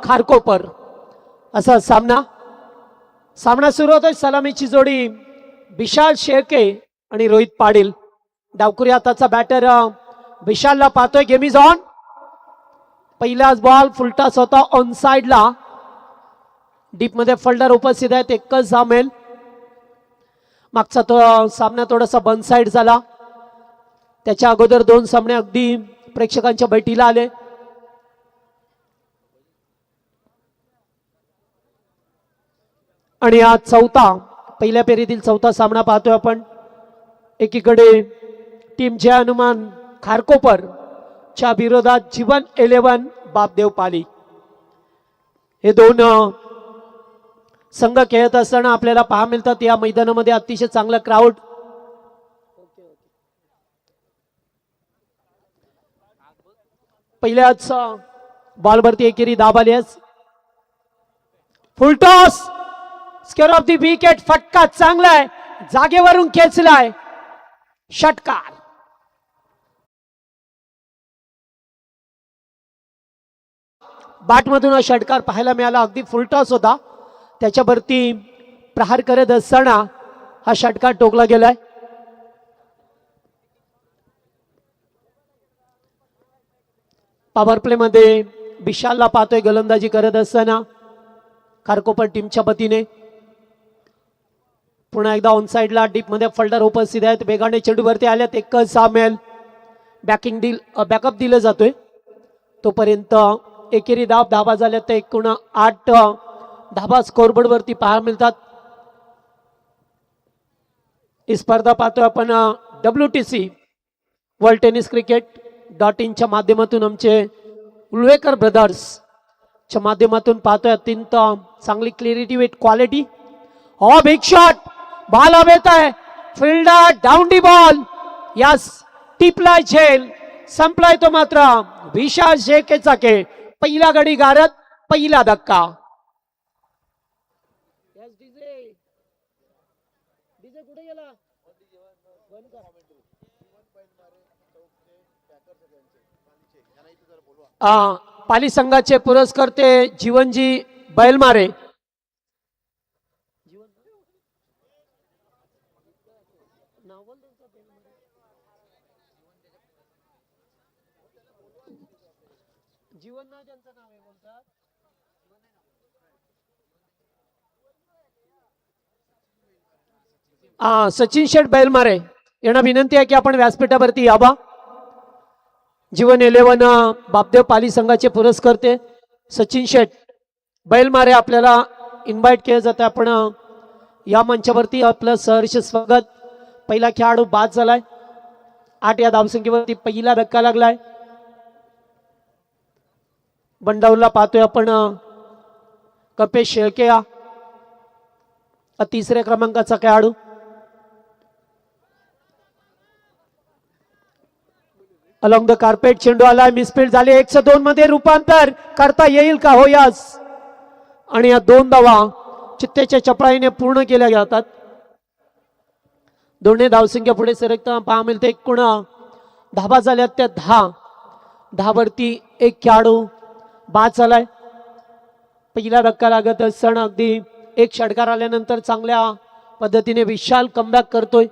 खारकोपर असा सामना सुरू होतोय. सलामीची जोडी विशाल शेळके आणि रोहित पाटील. डावकुरी हाताचा बॅटर विशालला पाहतोय. Game is on. पहिलाच बॉल फुलटास होता ऑन साइडला. डीप मध्ये फोल्डर उपस्थित आहेत. एकच सामेल. मागचा तो सामना थोडासा बन साइड झाला. त्याच्या अगोदर 2 सामने अगदी प्रेक्षकांच्या बैठीला आले. आणि आज पहिल्या फेरीतील चौथा सामना पाहतोय आपण. एकीकडे टीम जय हनुमान खारकोपर च्या विरोधात जीवन 11 बापदेव पाली. हे 2 संघ खेळत असताना आपल्याला पाहायला मिळतात. या मैदानामध्ये अतिशय चांगला क्राऊड. पहिल्याच बॉलवरती एकेरी दाब आली. फुल toss square of the wicket. फटका चांगला आहे. जागेवरून खेचलाय. षटकार. बॅटमधून हा षटकार पाहायला मिळाला. अगदी फुल टॉस होता. त्याच्यावरती प्रहार करत असताना हा षटकार टोकला गेलाय. पॉवर प्ले मध्ये विशालला पाहतोय गोलंदाजी करत असताना खारकोपर टीमच्या वतीने. पुन्हा एकदा ऑन साइडला डीप मध्ये फोल्डर उपस्थित आहेत. वेगाने चेंडूवरती आल्यात. एकच सामेल. बॅकअप दिलं जातोय. तोपर्यंत एकेरी धाबा झाल्या तर एकूण 8 धाबा स्कोरबोर्ड वरती पाहायला मिळतात. ही स्पर्धा पाहतोय आपण WTC वर्ल्ड टेनिस क्रिकेट.in च्या माध्यमातून आमचे उलवेकर ब्रदर्स च्या माध्यमातून पाहतोय. अत्यंत चांगली clarity with quality. Big shot. Ball येत आहे. Fielder down the ball. यास टिपलाय झेल. संपलाय तो मात्र विशाल शेळकेचा खेळ. पहिला गडी गारत. पहिला धक्का. पाली संघाचे पुरस्कर्ते जीवनजी बैलमारे. सचिन शेठ बैलमारे यांना विनंती आहे की आपण व्यासपीठावरती यावा. जीवन 11 बापदेव पाली संघाचे पुरस्कर्ते सचिन शेठ बैलमारे आपल्याला इन्व्हाइट केलं जातं. आपण या मंचावरती आपलं सहर्ष स्वागत. पहिला खेळाडू बाद झालाय. 8 या धावसंख्येवरती पहिला धक्का लागलाय. बंडाऊरला पाहतोय आपण कपेश शेळके हा 3ऱ्या क्रमांकाचा खेळाडू. अलॉंग द कार्पेट चेंडू आलाय. मिसफील्ड झाले. 102 मध्ये रूपांतर करता येईल का? हो यास. आणि या 2 धावा चित्तेच्या चपळाईने पूर्ण केल्या जातात. दोन्ही धावसंख्या पुढे सरकता पहा मिळते. एकूण धाबा झाल्यात त्या 10 वरती एक खेळाडू बाद झालाय. पहिला धक्का लागत असताना अगदी एक षटकार आल्यानंतर चांगल्या पद्धतीने विशाल कमबॅक करतोय.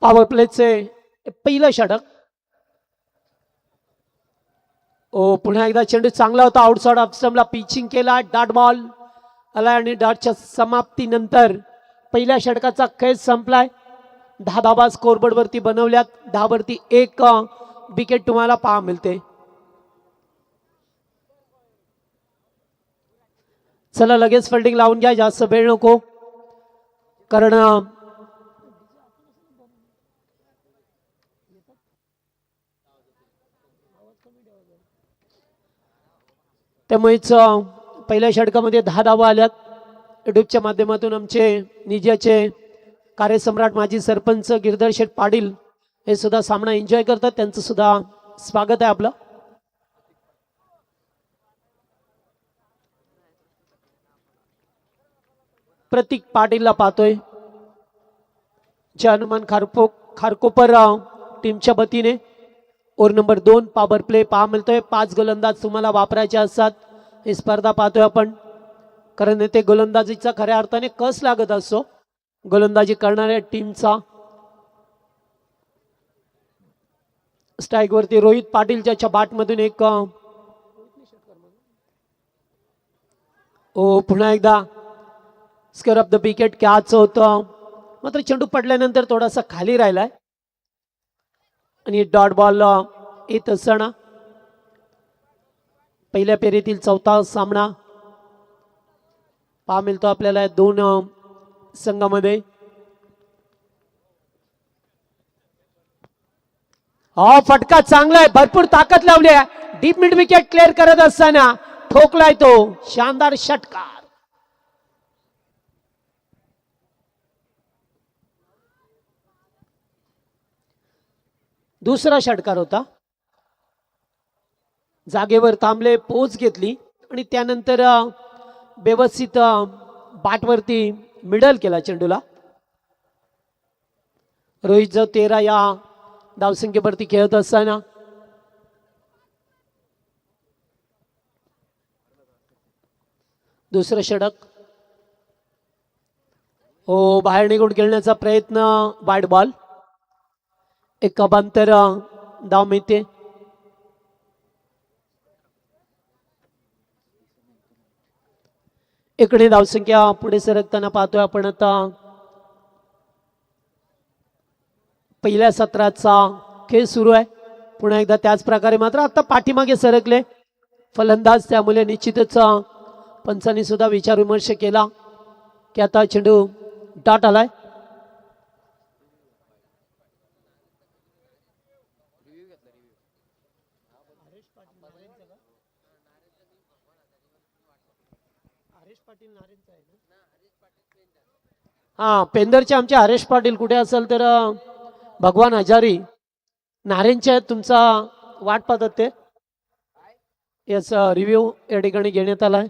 पॉवर प्लेचे पहिलं षटक. पुन्हा एकदा चेंडू चांगला होता. आउटसाइड ऑफ स्टंपला पिचिंग केला. डॉट बॉल आला आणि डॉटच्या समाप्तीनंतर पहिल्या षटकाचा खेळ संपलाय. 10 धाबा स्कोरबोर्ड वरती बनवल्यात. 10 वरती एक विकेट तुम्हाला पाहा मिळते. चला लगेच फिल्डिंग लावून घ्या. जास्त वेळ नको. कारण त्यामुळेच पहिल्या षटकामध्ये 10 धावा आल्यात. युट्यूबच्या माध्यमातून आमचे निजाचे कार्यसम्राट माजी सरपंच गिरधर शेठ पाटील हे सुद्धा सामना एन्जॉय करतात. त्यांचं सुद्धा स्वागत आहे आपलं. प्रतीक पाटीलला पाहतोय. जय हनुमान खारकोपर टीमच्या वतीने ओव्हर नंबर 2 पॉवर प्ले पहा मिळतोय. 5 गोलंदाज तुम्हाला वापरायचे असतात. ही स्पर्धा पाहतोय आपण, कारण येथे गोलंदाजीचा खऱ्या अर्थाने कस लागत असतो गोलंदाजी करणाऱ्या टीमचा. स्ट्राईक वरती रोहित पाटील ज्याच्या बॅट मधून एक पुन्हा एकदा square of the wicket catch होतं, मात्र चेंडू पडल्यानंतर थोडासा खाली राहिलाय आणि डॉट बॉल येत असताना पहिल्या फेरीतील चौथा सामना पहा मिळतो आपल्याला दोन संघामध्ये. हा फटका चांगला आहे, भरपूर ताकद लावली आहे. डीप मिड विकेट क्लिअर करत असताना ठोकलाय तो शानदार षटकार. दुसरा षटकार होता. जागेवर थांबले, पोच घेतली आणि त्यानंतर व्यवस्थित बॅटवरती मिडल केला चेंडूला. रोहित जो 13 या धावसंख्येवरती खेळत असताना दुसरं षटक बाहेर निघून खेळण्याचा प्रयत्न, वाईड बॉल. एक अबांतर धाव मिळते. इकडे धावसंख्या पुढे सरकताना पाहतोय आपण आता. पहिल्या सत्राचा खेळ सुरू आहे. पुन्हा एकदा त्याच प्रकारे मात्र आता पाठीमागे सरकले फलंदाज, त्यामुळे निश्चितच पंचांनी सुद्धा विचार विमर्श केला की आता चेंडू डॉट आलाय. हा, पेंदरचे आमचे हरेश पाटील कुठे असेल तर भगवान हजारी नारेंचे तुमचा वाट पाहतात ते. याचा रिव्ह्यू या ठिकाणी घेण्यात आलाय.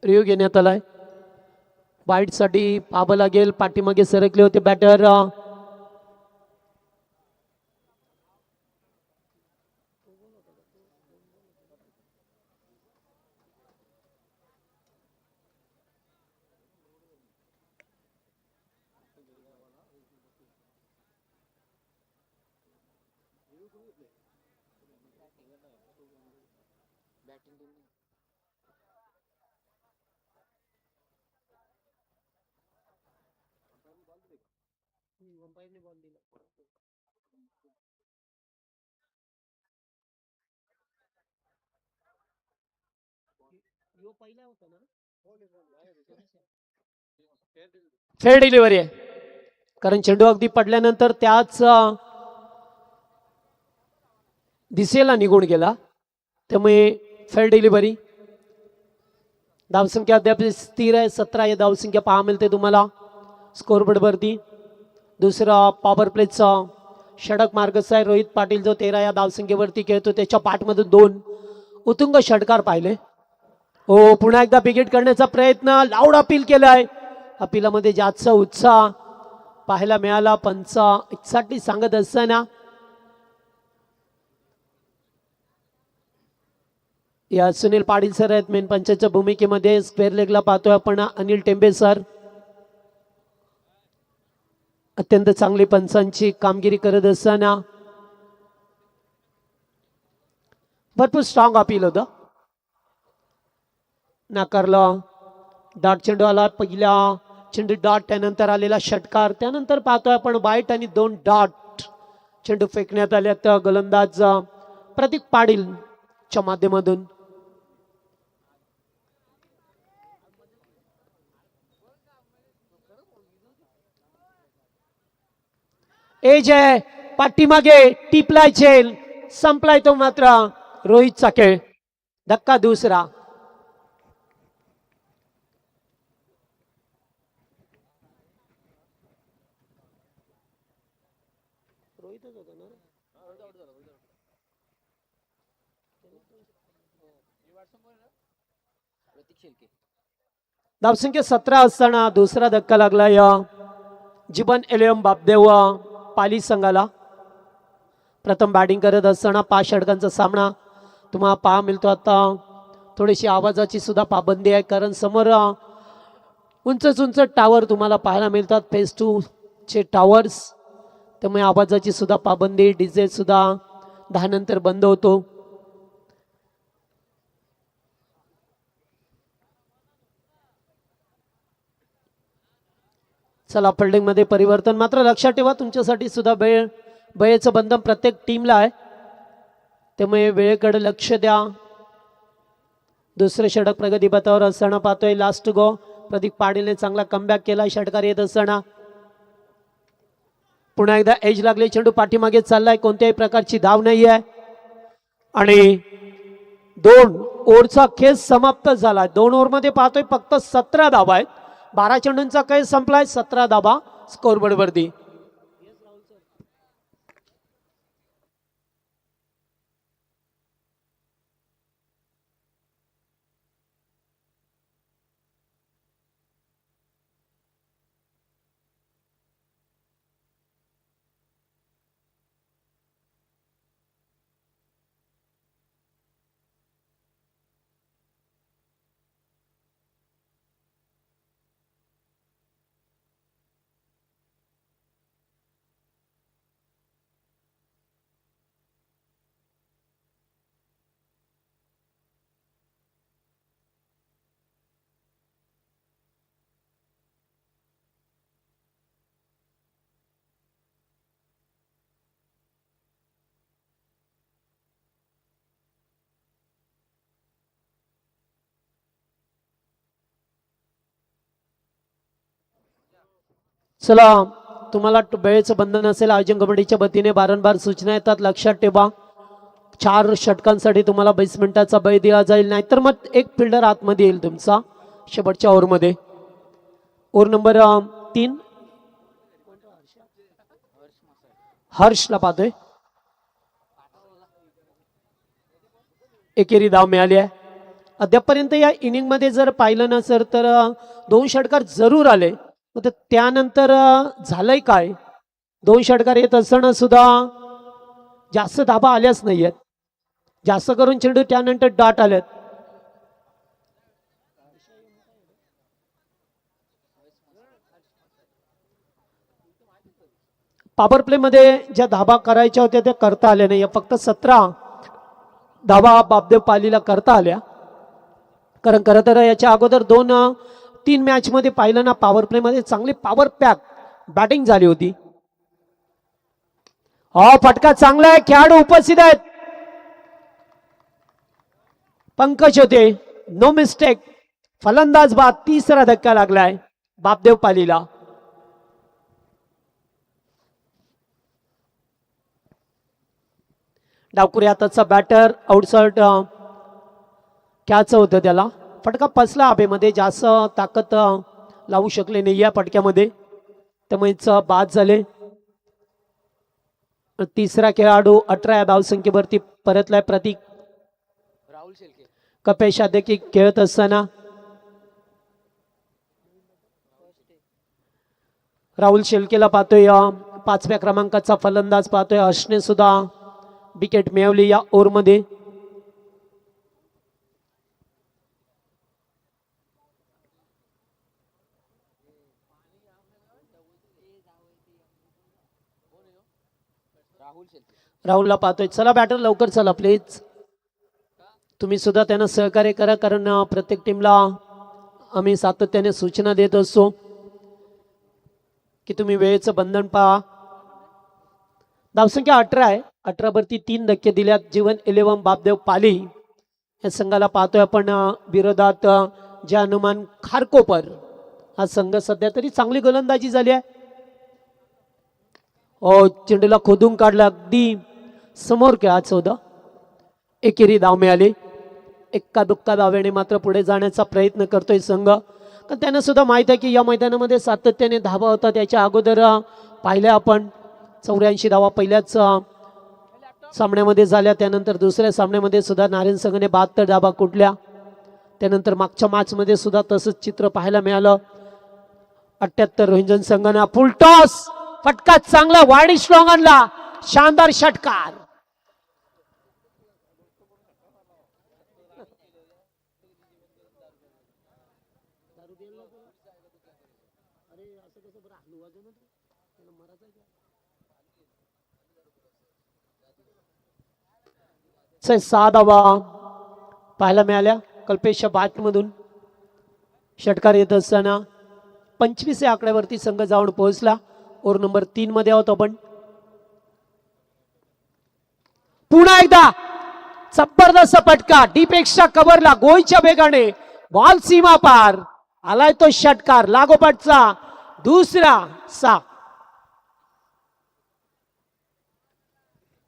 रिव्ह्यू घेण्यात आलाय. बाईटसाठी पाहावं लागेल. पाठीमागे सरकले होते बॅटर. फेअर डिलिव्हरी आहे, कारण चेंडू अगदी पडल्यानंतर त्याच दिशेला निघून गेला, त्यामुळे फेअर डिलिव्हरी. धावसंख्या अद्याप स्थिर आहे. 17 या धावसंख्या पहा मिळते तुम्हाला स्कोरबोर्ड वरती. दुसरा पॉवर प्लेचा षटक मार्गस्थ आहे. रोहित पाटील जो 13 या धावसंख्येवरती खेळतो, त्याच्या पाठमधून 2 उत्तुंग षटकार पाहिले. पुन्हा एकदा विकेट करण्याचा प्रयत्न, लाऊड अपील केलाय. अपिलामध्ये जास्त उत्साह पाहायला मिळाला. पंचासाठी सांगत असताना या सुनील पाटील सर आहेत मेन पंचाच्या भूमिकेमध्ये. स्क्वेअर लेगला पाहतोय आपण अनिल टेंबे सर. अत्यंत चांगली पंचांची कामगिरी करत असताना भरपूर स्ट्रॉंग अपील होतं. नाकारला. डॉट चेंडू आला. पहिला चेंडू डॉट, त्यानंतर आलेला षटकार. त्यानंतर पाहतोय आपण बाईट आणि 2 डॉट चेंडू फेकण्यात आल्यात गोलंदाज प्रतीक पाटील च्या माध्यमातून. एज आहे पाठीमागे, टिपलाय चेल, संपलाय तो मात्र रोहितचा खेळ. धक्का दुसरा. धावसंख्या 17 असताना दुसरा धक्का लागला या जीवन एलियम बापदेव पाली संघाला. प्रथम बॅटिंग करत असताना 5 षटकांचा सामना तुम्हाला पाहा मिळतो. आता थोडीशी आवाजाची सुद्धा पाबंदी आहे, कारण समोर उंच उंच टावर तुम्हाला पाहायला मिळतात, फेज 2 चे टावर्स. त्यामुळे आवाजाची सुद्धा पाबंदी, डीजे सुद्धा 10 नंतर बंद होतो. चला, फिल्डिंग मध्ये परिवर्तन. मात्र लक्षात ठेवा, तुमच्यासाठी सुद्धा वेळेचं बंधन प्रत्येक टीमला आहे, त्यामुळे वेळेकडे लक्ष द्या. दुसरे षटक प्रगतीपथावर असताना पाहतोय. लास्ट गो प्रदीप पाटीलने चांगला कमबॅक केला. षटकार येत असताना पुन्हा एकदा एज लागले, चेंडू पाठीमागे चाललाय, कोणत्याही प्रकारची धाव नाही आहे आणि 2 ओव्हरचा खेळ समाप्त झाला. 2 ओव्हरमध्ये पाहतोय फक्त 17 धावा आहेत. 12 चेंडूंचा खेळ संपलाय, 17 धावा स्कोरबोर्ड वरती. चला, तुम्हाला वेळेचं बंधन असेल, आयोजन कमिटीच्या वतीने वारंवार सूचना येतात, लक्षात ठेवा. 4 षटकांसाठी तुम्हाला 20 मिनिटाचा वेळ दिला जाईल, नाहीतर मग एक फिल्डर आतमध्ये येईल तुमचा शेवटच्या ओव्हरमध्ये. ओव्हर नंबर 3 हर्षला पाहतोय. एकेरी धाव मिळाली आहे. अद्यापपर्यंत या इनिंग मध्ये जर पाहिलं नसेल तर 2 षटकार जरूर आले, तर त्यानंतर झालंय काय, 2 षटकार येत असताना सुद्धा जास्त धाबा आल्याच नाहीयेत. जास्त करून चेंडू त्यानंतर डॉट आलेत. पॉवर प्ले मध्ये ज्या धाबा करायच्या होत्या त्या करता आल्या नाही. फक्त 17 धाबा बापदेव पालीला करता आल्या, कारण खरं तर याच्या अगोदर 2-3 मॅच मध्ये पाहिलं ना, पॉवर प्ले मध्ये चांगली पॉवर पॅक बॅटिंग झाली होती. फटका चांगला आहे, खेळाडू उपस्थित आहेत. पंकज होते, नो मिस्टेक. फलंदाज बाद. 3रा धक्का लागलाय बापदेव पालीला. डावकुरी हाताचा बॅटर, आउटसाइड कॅच होतं, त्याला फटका फसला हवेमध्ये. जास्त ताकद लावू शकले नाही या फटक्यामध्ये, त्यामुळेच बाद झाले. 3रा खेळाडू 18 या धावसंख्येवरती परतलाय. प्रतीक कपेश देखील खेळत असताना राहुल शेळकेला पाहतोय. 5व्या क्रमांकाचा फलंदाज पाहतोय. हर्षने सुद्धा विकेट मिळवली या ओव्हरमध्ये. राहुलला पाहतोय. चला बॅटर लवकर चला प्लीज, तुम्ही सुद्धा त्यांना सहकार्य करा, कारण प्रत्येक टीमला आम्ही सातत्याने सूचना देत असतो की तुम्ही वेळेचं बंधन पहा. धावसंख्या 18 आहे. 18 वरती 3 धक्के दिल्यात. जीवन 11 बापदेव पाली या संघाला पाहतोय आपण. विरोधात जे हनुमान खारकोपर हा संघ सध्या तरी चांगली गोलंदाजी झाली आहे. चेंडूला खोदून काढलं, अगदी समोर कॅच होता. एकेरी धाव मिळाली. एक्का दुक्का धावेने मात्र पुढे जाण्याचा प्रयत्न करतोय संघ, तर त्यांना सुद्धा माहित आहे की या मैदानामध्ये सातत्याने धावा होतात. त्याच्या अगोदर पाहिल्या आपण 84 धावा पहिल्याच सामन्यामध्ये झाल्या. त्यानंतर दुसऱ्या सामन्यामध्ये सुद्धा नारायण संघाने 72 धावा कुठल्या. त्यानंतर मागच्या मॅच मध्ये सुद्धा तसंच चित्र पाहायला मिळालं. 78 रोहिंजन संघाने फुल टॉस, फटका चांगला वाईड स्ट्रॉंग आणला. शानदार षटकार. सहा धावा पाहायला मिळाल्या कल्पेशच्या बॅटमधून. षटकार येत असताना 25 या आकड्यावरती संघ जाऊन पोहोचला. ओव्हर नंबर 3 मध्ये आहोत आपण. पुन्हा एकदा जबरदस्त फटका डीप एक्स्ट्रा कव्हरला गोलच्या वेगाने बॉल सीमा पार आलाय तो षटकार. लागोपाठचा दुसरा 6.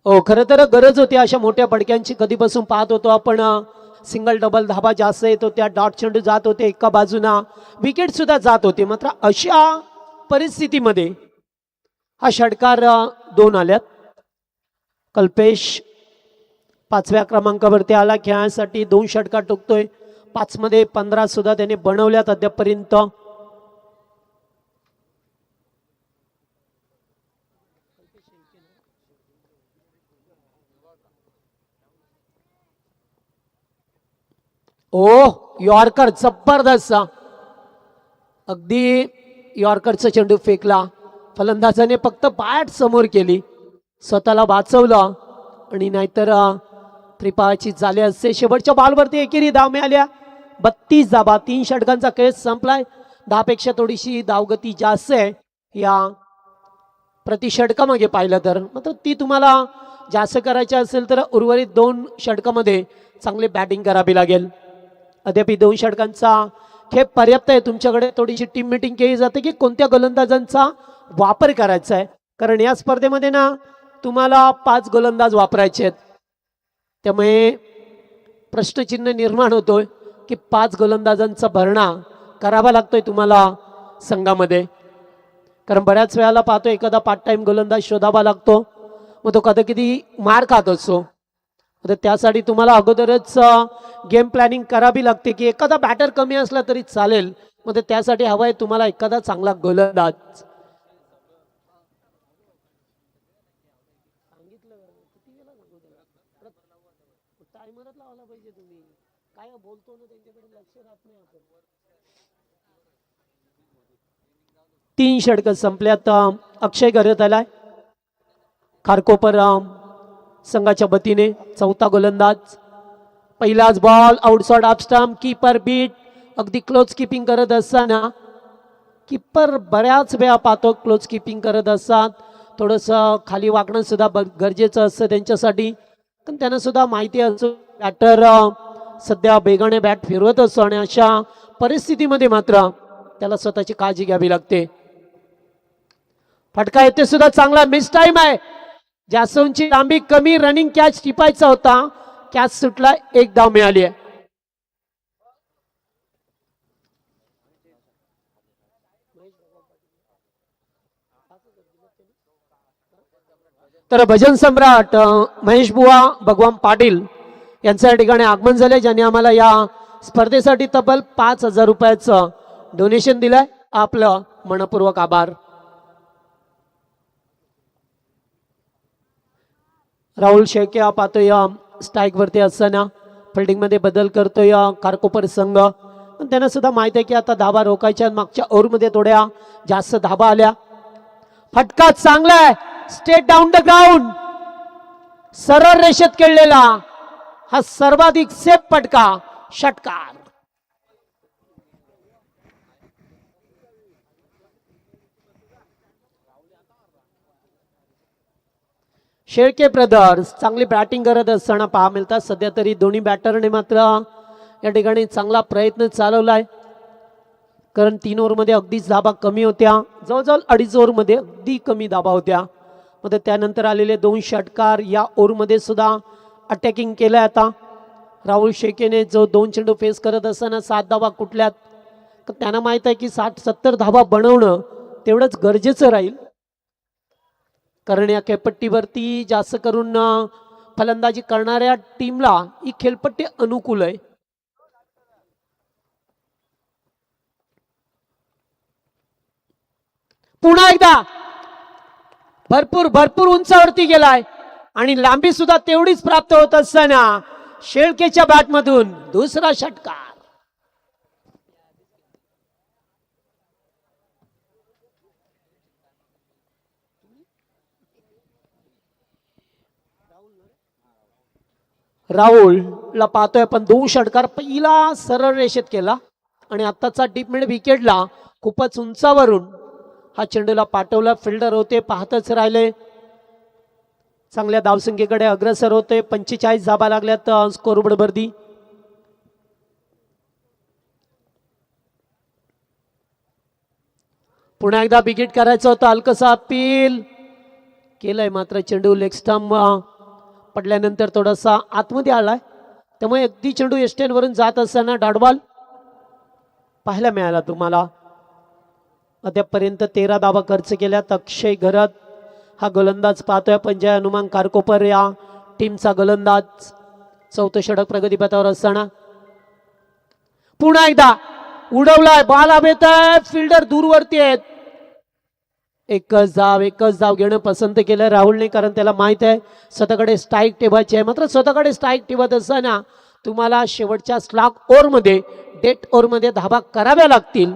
हो, खरं तर गरज होती अशा मोठ्या फटक्यांची. कधीपासून पाहत होतो आपण सिंगल डबल धाबा जास्त येत होत्या, डॉट चेंडू जात होते एका बाजूना, विकेट सुद्धा जात होते. मात्र अशा परिस्थितीमध्ये हा षटकार 2 आल्यात. कल्पेश 5व्या क्रमांकावरती आला. खेळासाठी 2 षटकार टोकतोय. 5 मध्ये 15 सुद्धा त्याने बनवल्यात अद्यापर्यंत. ओ यॉर्कर जबरदस्त. अगदी यॉर्करचा चेंडू फेकला. फलंदाजाने फक्त बॅट समोर केली, स्वतःला वाचवलं आणि नाहीतर त्रिपाची झाले असते. शेवटच्या बॉलवरती एकेरी धाव मिळाल्या. 32 धाबा. 3 षटकांचा खेळ संपलाय. 10 पेक्षा थोडीशी धावगती जास्त आहे या प्रति षटकामागे पाहिलं तर. मात्र ती तुम्हाला जास्त करायची असेल तर उर्वरित 2 षटकामध्ये चांगली बॅटिंग करावी लागेल. अद्याप 2 षटकांचा खेळ पर्याप्त आहे. तुमच्याकडे थोडीशी टीम मीटिंग केली जाते की कोणत्या गोलंदाजांचा वापर करायचा आहे, कारण या स्पर्धेमध्ये ना तुम्हाला 5 गोलंदाज वापरायचे आहेत. त्यामुळे प्रश्नचिन्ह निर्माण होतोय की 5 गोलंदाजांचा भरणा करावा लागतोय तुम्हाला संघामध्ये. कारण बऱ्याच वेळाला पाहतो एखादा पार्ट टाइम गोलंदाज शोधावा लागतो, मग तो कधी मार खात असतो. तर त्यासाठी तुम्हाला अगोदरच गेम प्लॅनिंग करावी लागते की एखादा बॅटर कमी असला तरी चालेल, मग त्यासाठी हवा आहे तुम्हाला एखादा चांगला गोलंदाज. तीन षटक संपल्यात. अक्षय घरात आलाय खारकोपर संघाच्या वतीने. चौथा गोलंदाज. पहिलाच ball outside off stump. Keeper beat. अगदी क्लोज कीपिंग करत असताना कीपर बऱ्याच वेळा पाहतो क्लोज कीपिंग करत असतात. थोडंसं खाली वाकणं सुद्धा गरजेचं असतं त्यांच्यासाठी, पण त्यांना सुद्धा माहिती असतो बॅटर सध्या बेगाने बॅट फिरवत असतो आणि अशा परिस्थितीमध्ये मात्र त्याला स्वतःची काळजी घ्यावी लागते. फटका येते सुद्धा चांगला. मिस टाइम आहे. जास्वंतची लांबी कमी. रनिंग कॅच टिपायचा होता. कॅच सुटला. 1 धाव मिळाली आहे. तर भजन सम्राट महेश बुवा भगवान पाटील यांच्या ठिकाणी आगमन झाले, ज्यांनी आम्हाला या स्पर्धेसाठी तब्बल 5,000 रुपयाचं डोनेशन दिलंय. आपलं मनपूर्वक आभार. राहुल शेळके हा पाहतोय स्ट्राईक वरती असताना फिल्डिंग मध्ये बदल करतोय खारकोपर संघ. पण त्यांना सुद्धा माहिती आहे की आता धाबा रोखायच्या. मागच्या ओव्हर मध्ये थोड्या जास्त धाबा आल्या. फटका चांगला आहे. Straight down the ground. सरळ रेषेत खेळलेला हा सर्वाधिक सेफ फटका. षटकार. शेळके ब्रदर्स चांगली बॅटिंग करत असताना पहा मिळतात. सध्या तरी दोन्ही बॅटरने मात्र या ठिकाणी चांगला प्रयत्न चालवलाय, कारण 3 ओव्हरमध्ये अगदीच धाबा कमी होत्या. जवळजवळ 2.5 ओव्हरमध्ये अगदी कमी धाबा होत्या. मग त्यानंतर आलेले 2 षटकार या ओव्हरमध्ये सुद्धा अटॅकिंग केलंय. आता राहुल शेळकेने जो 2 चेंडू फेस करत असताना 7 धाबा कुठल्यात, तर त्यांना माहित आहे की 60-70 धाबा बनवणं तेवढंच गरजेचं राहील, कारण या खेळपट्टीवरती जास्त करून फलंदाजी करणाऱ्या टीमला ही खेळपट्टी अनुकूल आहे. पुन्हा एकदा भरपूर भरपूर उंचावरती गेलाय आणि लांबी सुद्धा तेवढीच प्राप्त होत असताना शेळकेच्या बॅटमधून दुसरा षटकार. राहुलला पाहतोय आपण 2 षटकार. पहिला सरळ रेषेत केला आणि आत्ताचा डीप मिड विकेटला खूपच उंचावरून हा चेंडूला पाठवला. फिल्डर होते, पाहतच राहिले. चांगल्या धावसंख्येकडे अग्रसर होते. 45 धाबा लागल्यात स्कोरबोर्ड वरती. पुन्हा एकदा बिगिट करायचं होतं. हलकसा अपील केलंय मात्र चेंडू लेग स्टंप पडल्यानंतर थोडासा आतमध्ये आलाय, त्यामुळे अगदी चेंडू एस्टेन वरून जात असताना डॉटबॉल पाहायला मिळाला तुम्हाला. अद्यापर्यंत 13 धावा खर्च केल्यात. अक्षय घरत हा गोलंदाज पाहतोय आपण. जय हनुमान कारकोपर या टीमचा गोलंदाज. 4थं षटक प्रगतीपथावर असताना पुन्हा एकदा उडवलाय. बॉल हवेत आहे, फिल्डर दूरवरती आहेत. एकच धाव घेणं पसंत केलं राहुलने, कारण त्याला माहित आहे स्वतःकडे स्ट्राईक ठेवायची आहे. मात्र स्वतःकडे स्ट्राईक ठेवत असताना तुम्हाला शेवटच्या स्लॉग ओव्हरमध्ये डेट ओव्हरमध्ये धाबा कराव्या लागतील.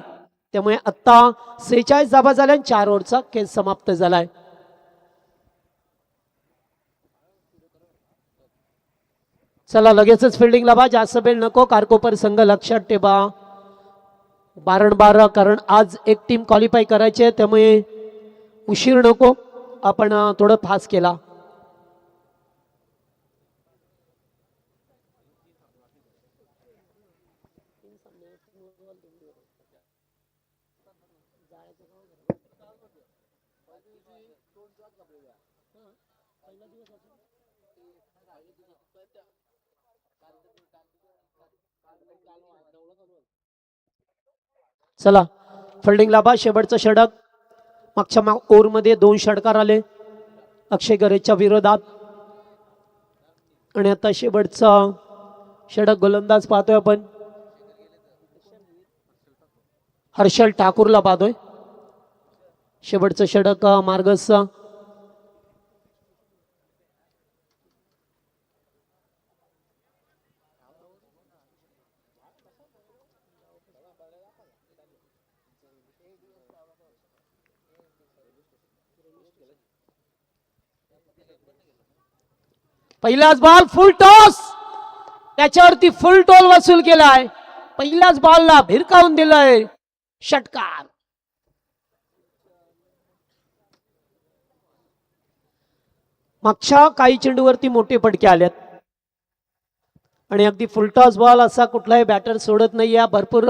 त्यामुळे आत्ता 46 धाबा झाल्या. 4 ओव्हरचा खेळ समाप्त झालाय. चला लगेचच फिल्डिंगला बा, जास्त वेळ नको. कारकोपर संघ लक्षात ठेवा बारंबार, कारण आज एक टीम क्वालिफाय करायची आहे, त्यामुळे उशीर नको. आपण थोडं फास्ट केला. चला फिल्डिंगला बा, शेवटचं षटक. मागच्या ओव्हरमध्ये 2 षटकार आले अक्षय गरेच्या विरोधात आणि आता शेवटचं षटक गोलंदाज पाहतोय आपण. हर्षल ठाकूरला पाहतोय. शेवटचं षटक मार्गस. पहिलाच बॉल फुल टॉस, त्याच्यावरती फुल टोल वसूल केलाय. पहिल्याच बॉलला भिरकावून दिलाय षटकार. मागच्या काही चेंडूवरती मोठे फटके आलेत आणि अगदी फुलटॉस बॉल असा कुठलाही बॅटर सोडत नाही. या भरपूर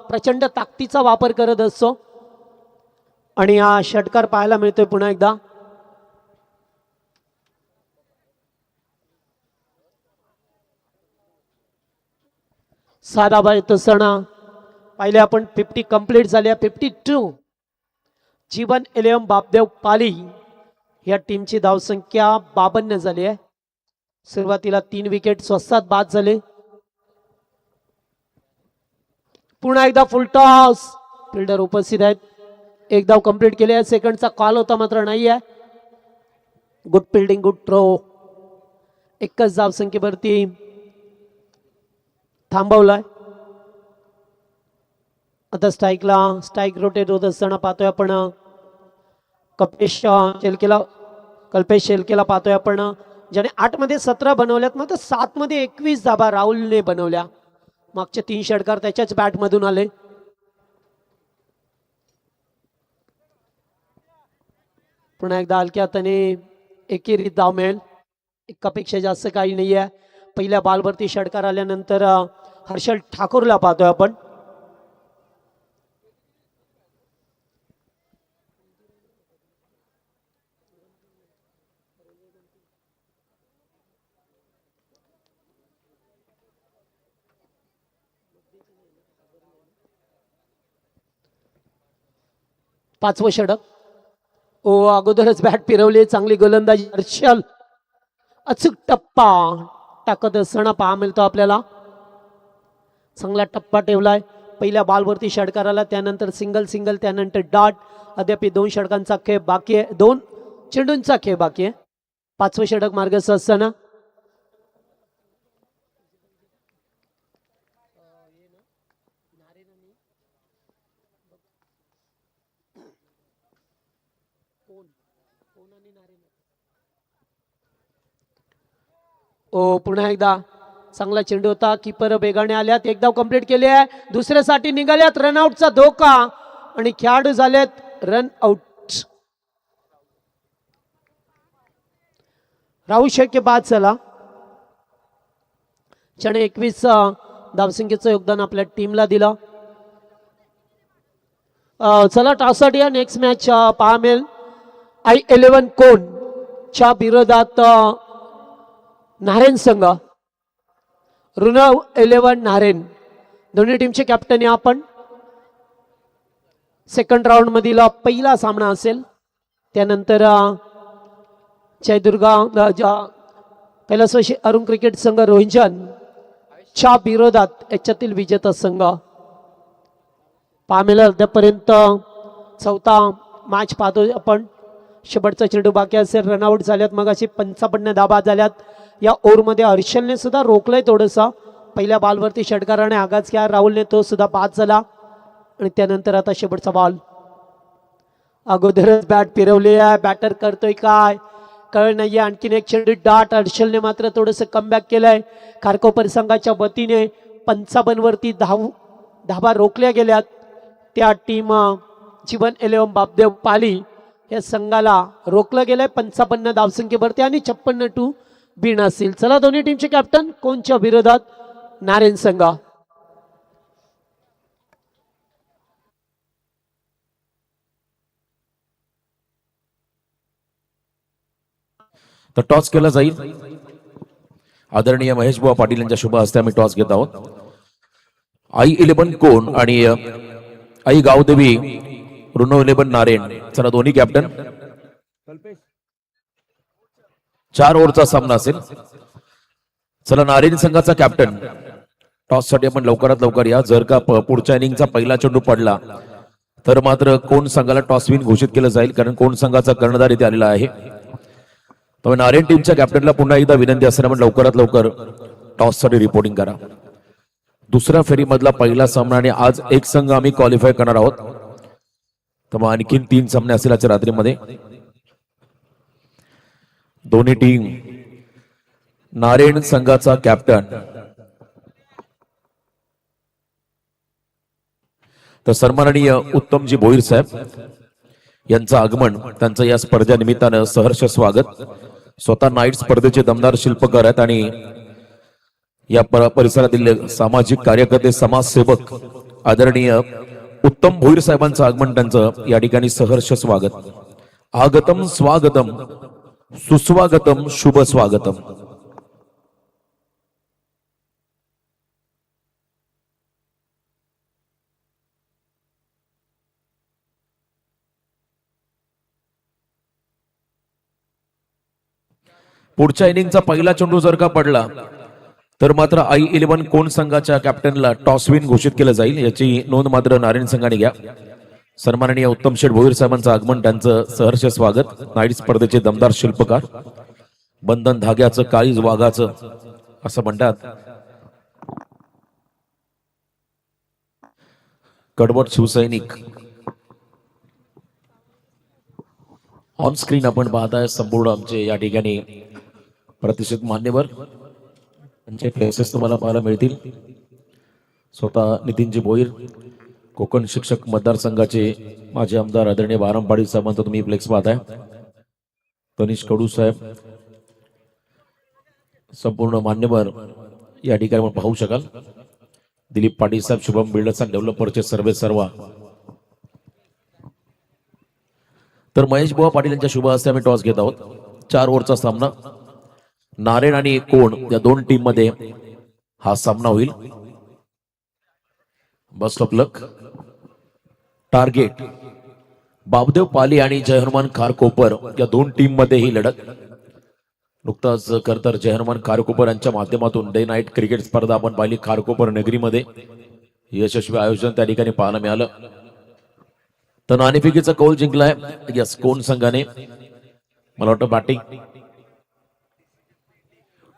प्रचंड ताकदीचा वापर करत असतो आणि हा षटकार पाहायला मिळतोय पुन्हा एकदा. साधा बाय तसणा पाहिले आपण. 50 कंप्लीट झाल्या. 52 जीवन 11 बापदेव पाली या टीमची धावसंख्या 52 झाली आहे. सुरुवातीला 3 विकेट स्वस्तात बाद झाले. पुन्हा एकदा फुल टॉस. फिल्डर उपस्थित आहेत. 1 धाव कंप्लीट केली आहे. सेकंडचा कॉल होता मात्र नाही आहे. Good fielding, good throw. एकच धावसंख्येवरती थांबवलाय. आता स्ट्राईक रोटेट होत असताना पाहतोय आपण कल्पेश शेलकेला पाहतोय आपण, ज्याने 8 मध्ये 17 बनवल्यात, मात्र 7 मध्ये 21 धाबा राहुलने बनवल्या. मागचे 3 षटकार त्याच्याच बॅटमधून आले. पुन्हा एकदा हलक्या हाताने एकेरी धाव मिळेल. एकापेक्षा जास्त काही नाही आहे. पहिल्या बॉलवरती षटकार आल्यानंतर हर्षल ठाकूरला पाहतोय आपण. पाचवं षटक. अगोदरच बॅट फिरवली. चांगली गोलंदाजी हर्षल. अचूक टप्पा टाकत असताना पहा मिळतो आपल्याला. चांगला टप्पा ठेवलाय. पहिल्या बॉलवरती षटकार आला, त्यानंतर सिंगल, त्यानंतर डॉट. अद्याप 2 षटकांचा खेळ बाकी आहे. 2 चेंडूंचा खेळ बाकी आहे. 5वं षटक मार्गस्थ असताना पुन्हा एकदा चांगला चेंडू होता. कीपर बेगाने आल्यात. एक धाव कंप्लीट केली आहे. दुसऱ्यासाठी निघाल्यात. रनआउटचा धोका आणि खेळाडू झालेत रन आउट. राहुल शेख के बाद चला. 21 धावसंख्येचं योगदान आपल्या टीमला दिलं. चला टॉससाठी या नेक्स्ट मॅच पहा मिळेल. I11 कोण च्या विरोधात नारेन संघ. ऋणव 11 नारेन दोन्ही टीमचे कॅप्टन आहे आपण. सेकंड राऊंड मधील पहिला सामना असेल. त्यानंतर जयदुर्गा कैलासवासी अरुण क्रिकेट संघ रोहिंजन च्या विरोधात याच्यातील विजेता संघ. पामेला अद्यापर्यंत चौथा मॅच पाहतो आपण. शेवटचा चेंडू बाकी असेल. रनआउट झाल्यात. मग अशी 55 धाबा झाल्यात. या ओव्हरमध्ये हर्षलने सुद्धा रोखलंय थोडंसं. पहिल्या बॉलवरती षटकाराने आघात केला. राहुलने तो सुद्धा बाद झाला. आणि त्यानंतर आता शेवटचा बॉल. अगोदरच बॅट फिरवली आहे. बॅटर करतोय काय कळ नाहीये. आणखीन एक चेंडू डाट. हर्षलने मात्र थोडंसं कमबॅक केलंय. खारकोपर संघाच्या वतीने 55 वरती धाबा रोखल्या गेल्यात. त्या टीम जीवन 11 बापदेव पाली या संघाला रोखलं गेलंय 55 धावसंख्येवरती आणि 56 बिन असतील. चला दोन्ही टीमचे कॅप्टन कोणच्या विरोधात नारेन संघ. तर टॉस केला जाईल. आदरणीय महेश बुवा पाटील यांच्या शुभ हस्ते आम्ही टॉस घेत आहोत. I11 कोण आणि आई गावदेवी ऋणव 11 नारेन. चला दोन्ही कॅप्टन. 4 ओव्हरचा सामना असेल. चला नारेन संघाचा कॅप्टन टॉस साठी आपण लवकरात लवकर या. जर का पुढच्या इनिंगचा पहिला चेंडू पडला तर मात्र कोण संघाला टॉस विन घोषित केलं जाईल. कारण कोण संघाचा कर्णधार इथे आलेला आहे. तर नारेन टीमच्या कॅप्टनला पुन्हा एकदा विनंती असेल आपण लवकरात लवकर टॉस साठी रिपोर्टिंग करा. दुसऱ्या फेरीमधला पहिला सामना आणि आज एक संघ आम्ही क्वालिफाय करणार आहोत. तर मग आणखीन 3 सामने असेल आजच्या रात्रीमध्ये. दोन्ही टीम. नारेन संघाचा कॅप्टन तर सन्माननीय उत्तमजी भोईर साहेब यांचं आगमन. त्यांचं या स्पर्धे निमित्तानं सहर्ष स्वागत. स्वतः नाईट स्पर्धेचे दमदार शिल्पकार आहेत आणि या परिसरातील सामाजिक कार्यकर्ते समाजसेवक आदरणीय उत्तम भोईर साहेबांचं आगमन. त्यांचं या ठिकाणी सहर्ष स्वागत. आगतम स्वागतम सुस्वागतम शुभ स्वागतम. पुढच्या इनिंगचा पहिला चेंडू जर का पडला तर मात्र I11 कोण संघाच्या कॅप्टनला टॉस विन घोषित केलं जाईल. याची नोंद मात्र नारायण संघाने घ्या. सन्माननीय उत्तम शेठ भोईर साहेबांचं आगमन. त्यांचं सहर्ष स्वागत. नाईट स्पर्धेचे दमदार शिल्पकार. बंधन धाग्याचं काळीज वाघाचं असं म्हणतात. कडवट शिवसैनिक ऑन स्क्रीन आपण पाहताय. संपूर्ण आमचे या ठिकाणी प्रतिष्ठित मान्यवर त्यांचे फेसेस तुम्हाला पाहायला मिळतील. स्वतः नितीनजी भोईर कोकण शिक्षक मतदारसंघाचे माजी आमदार आदरणीय बारंपाडी साहेबांचा तुम्ही फ्लेक्स पाहताय. तनिष कडू साहेब संपूर्ण मान्यवर या ठिकाणी आपण पाहू शकाल. दिलीप पाटील साहेब शुभम बिल्डर्स अँड डेव्हलपरचे सर्वे सर्व. तर महेश बुवा पाटील यांच्या शुभ हस्ते आम्ही टॉस घेत आहोत. 4 ओव्हरचा सामना. नारेन आणि कोण या दोन टीम मध्ये हा सामना होईल. Best of luck. Target Babdev Pali आणि जय हनुमान खारकोपर या दोन टीम मध्ये ही लढत. नुकताच करतर जय हनुमान खारकोपर यांच्या माध्यमातून डे नाईट क्रिकेट स्पर्धा आपण पाहिली खारकोपर नगरीमध्ये. यशस्वी आयोजन त्या ठिकाणी पाहायला मिळालं. तर नाणेफेकीचा कौल जिंकलाय यस कोण संघाने. मला वाटतं बॅटिंग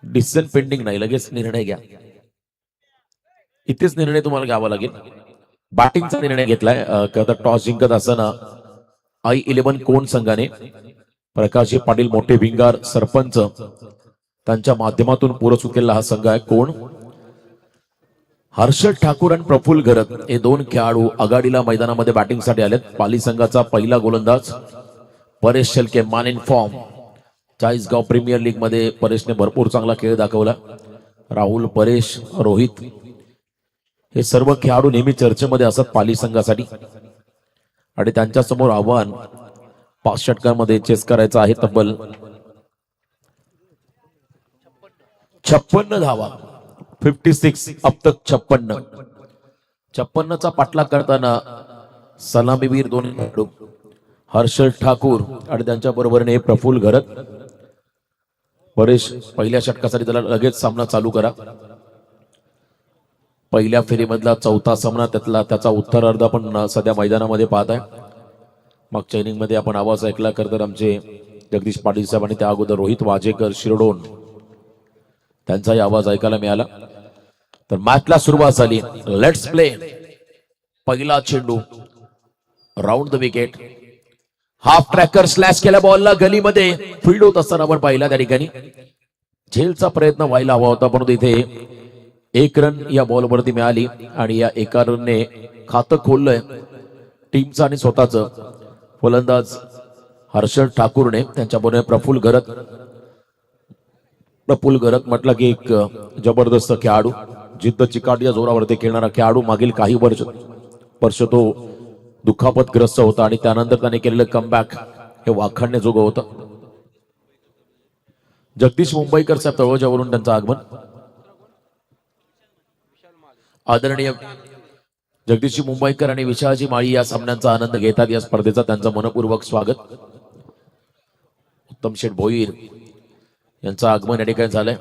डिसिजन पेंडिंग नाही, लगेच निर्णय घ्या. इथेच निर्णय तुम्हाला घ्यावा लागेल. बॅटिंगचा निर्णय घेतलाय. टॉस जिंकत असताना I11 कोण संघाने प्रकाशजी पाटील मोठे भिंगार सरपंच त्यांच्या माध्यमातून पुरस्कृत केलेला हा संघ आहे. कोण? हर्षद ठाकूर आणि प्रफुल्ल घरत हे दोन खेळाडू आघाडीला मैदानामध्ये बॅटिंगसाठी आलेत. पाली संघाचा पहिला गोलंदाज Paresh Shelke, man in form. Chalisgaon premier league मध्ये परेशने भरपूर चांगला खेळ दाखवला. राहुल, परेश, रोहित हे सर्व खेळाडू नेहमी चर्चेमध्ये असतात पाली संघासाठी आणि त्यांच्या समोर आव्हान 5 षटकांमध्ये चेस करायचं आहे. तब्बल 56 धावा, 56 अब तक 56चा पाठलाग करताना सलामीवीर दोन खेळाडू हर्षद ठाकूर आणि त्यांच्या बरोबरीने प्रफुल्ल घरत. परेश पहिल्या षटकासाठी त्याला लगेच सामना चालू करा. पहिल्या फेरीमधला चौथा सामना त्याचा उत्तरार्ध आपण सध्या मैदानामध्ये पाहत आहे. मागच्या इनिंग मध्ये आपण आवाज ऐकला तर आमचे जगदीश पाटील साहेब आणि त्या अगोदर रोहित वाजेकर शिरडोन त्यांचाही आवाज ऐकायला मिळाला. तर मॅचला सुरुवात झाली. Let's play. पहिला चेंडू round the wicket. Half tracker slash केल्या बॉलला गलीमध्ये फील्ड होत असताना आपण पाहिला त्या ठिकाणी झेलचा प्रयत्न व्हायला हवा होता, परंतु इथे 1 रन या बॉलवरती मिळाली आणि या एका रनने खातं खोललंय टीमचं आणि स्वतःचं. फलंदाज हर्षद ठाकूरने त्यांच्याबरोबर प्रफुल्ल घरत म्हटलं की एक जबरदस्त खेळाडू, जिद्द चिकाटी या जोरावरती खेळणारा खेळाडू. मागील काही वर्ष तो दुखापतग्रस्त होता आणि त्यानंतर त्याने केलेलं कमबॅक हे वाखाणण्याजोगं होतं. जगदीश मुंबईकर साहेब तळोजावरून त्यांचं आगमन. आदरणीय जगदीशजी मुंबईकर आणि विशालजी माळी या सामन्यांचा आनंद घेतात. या स्पर्धेचा त्यांचं मनपूर्वक स्वागत. उत्तम शेठ भोईर यांचं आगमन या ठिकाणी झालंय,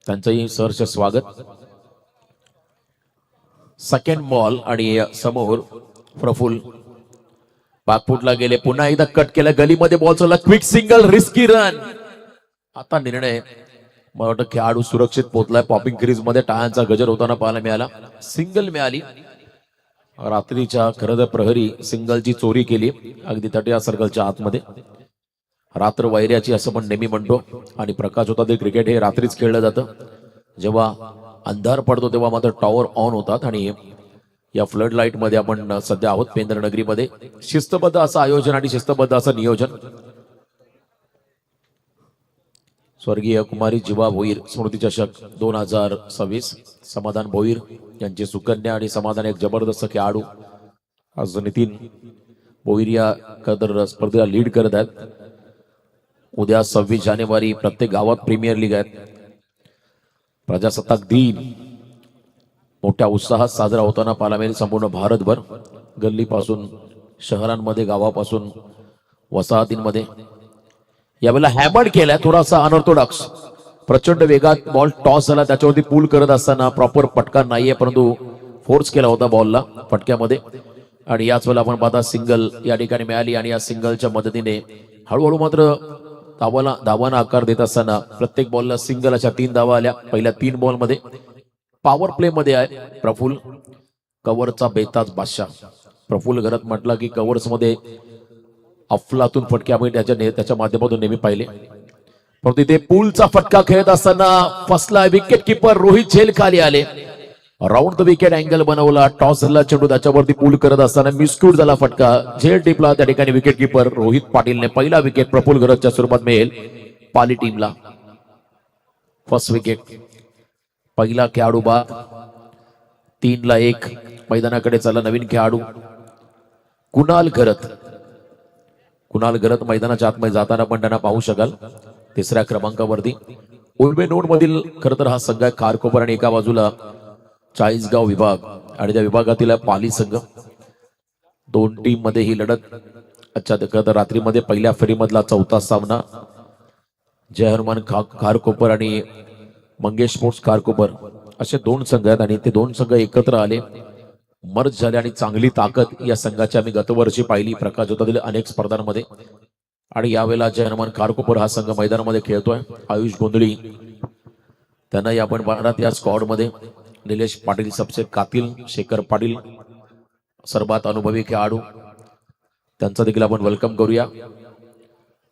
त्यांचंही सहर्ष स्वागत. सेकंड बॉल आणि समोर प्रफुल्ल बॅकफुटला गेले, पुन्हा एकदा कट केलं गलीमध्ये बॉल चालला, क्विक सिंगल, रिस्की रन. आता निर्णय मला वाटतं खेळाडू सुरक्षित पोहोचलाय. पॉपिंग क्रीज मध्ये टाळ्यांचा गजर होताना पाहायला मिळाला. सिंगल मिळाली. रात्रीच्या खरं तर प्रहरी सिंगलची चोरी केली अगदी तटिया सर्कलच्या आतमध्ये. रात्र वैर्याची असं पण नेहमी म्हणतो आणि प्रकाश होता ते क्रिकेट हे रात्रीच खेळलं जातं. जेव्हा अंधार पडतो तेव्हा मात्र टॉवर ऑन होतात आणि या फ्लड लाईट मध्ये आपण सध्या आहोत पेंद्रनगरीमध्ये. शिस्तबद्ध असं आयोजन आणि शिस्तबद्ध असं नियोजन. स्वर्गीय कुमारी जीवा भोईर स्मृती चषक 2026 समाधान भोईर यांची सुकन्या आणि समाधान एक जबरदस्त खेळाडू. आज नितीन भोईर या स्पर्धेला लीड करत आहेत. उद्या 26 जानेवारी प्रत्येक गावात प्रीमियर लीग आहेत. प्रजासत्ताक दिन मोठ्या उत्साहात साजरा होताना पाहायला मिळेल संपूर्ण भारतभर. गल्लीपासून शहरांमध्ये, गावापासून वसाहतींमध्ये. यावेळेला हॅमर्ड केलाय थोडासा अनऑर्थोडॉक्स. प्रचंड वेगात बॉल टॉस झाला, त्याच्यावरती पूल करत असताना प्रॉपर फटका नाहीये, परंतु फोर्स केला होता बॉलला फटक्यामध्ये. आणि याच वेळेला आपण पाहता सिंगल या ठिकाणी मिळाली आणि या सिंगलच्या मदतीने हळूहळू मात्र धावांना आकार देत असताना प्रत्येक बॉलला सिंगल अशा 3 धावा आल्या पहिल्या 3 बॉल मध्ये. पॉवर प्ले मध्ये आहे प्रफुल्ल, कव्हरचा बेताज बादशाह. प्रफुल्ल घरत म्हटला की कव्हर्स मध्ये अफलातून फटके आम्ही त्याच्या माध्यमातून नेहमी पाहिले, परंतु तिथे पूलचा फटका खेळत असताना फसला. विकेट किपर रोहित झेल खाली आले. राऊंड द विकेट अँगल बनवला. टॉस झाला चेंडू त्याच्यावरती पूल करत असताना मिसक्यूट झाला फटका. झेल टिपला त्या ठिकाणी विकेट किपर रोहित पाटीलने. पहिला विकेट प्रफुल्ल घरतच्या स्वरूपात मिळेल पाली टीमला. First wicket. पहिला खेळाडू बाद. 3-1 मैदानाकडे चालला नवीन खेळाडू कुणाल घरत. कुणाल घरत मैदानाच्या आतमध्ये जाताना पण त्यांना पाहू शकाल 3ऱ्या क्रमांकावरती. उल्बे नोड मधील खरं तर हा संघ आहे खारकोपर आणि एका बाजूला चाळीसगाव विभाग आणि त्या विभागातील पाली संघ. 2 टीम मध्ये ही लढत. अच्छा, तर रात्रीमध्ये पहिल्या फेरीमधला चौथा सामना जय हनुमान खारकोपर आणि मंगेश स्पोर्ट्स खारकोपर असे 2 संघ आहेत आणि ते 2 संघ एकत्र आले, मर्ज झाले आणि चांगली ताकद या संघाची आम्ही गतवर्षी पाहिली प्रकाश होतातील अनेक स्पर्धांमध्ये. आणि यावेळेला जय हनुमान कारकोपर हा संघ मैदानामध्ये खेळतोय. आयुष गोंधळी त्यांनाही आपण पाहणार या स्क्वॉड मध्ये. निलेश पाटील सबसे कातील, शेखर पाटील सर्वात अनुभवी खेळाडू, त्यांचा देखील आपण वेलकम करूया.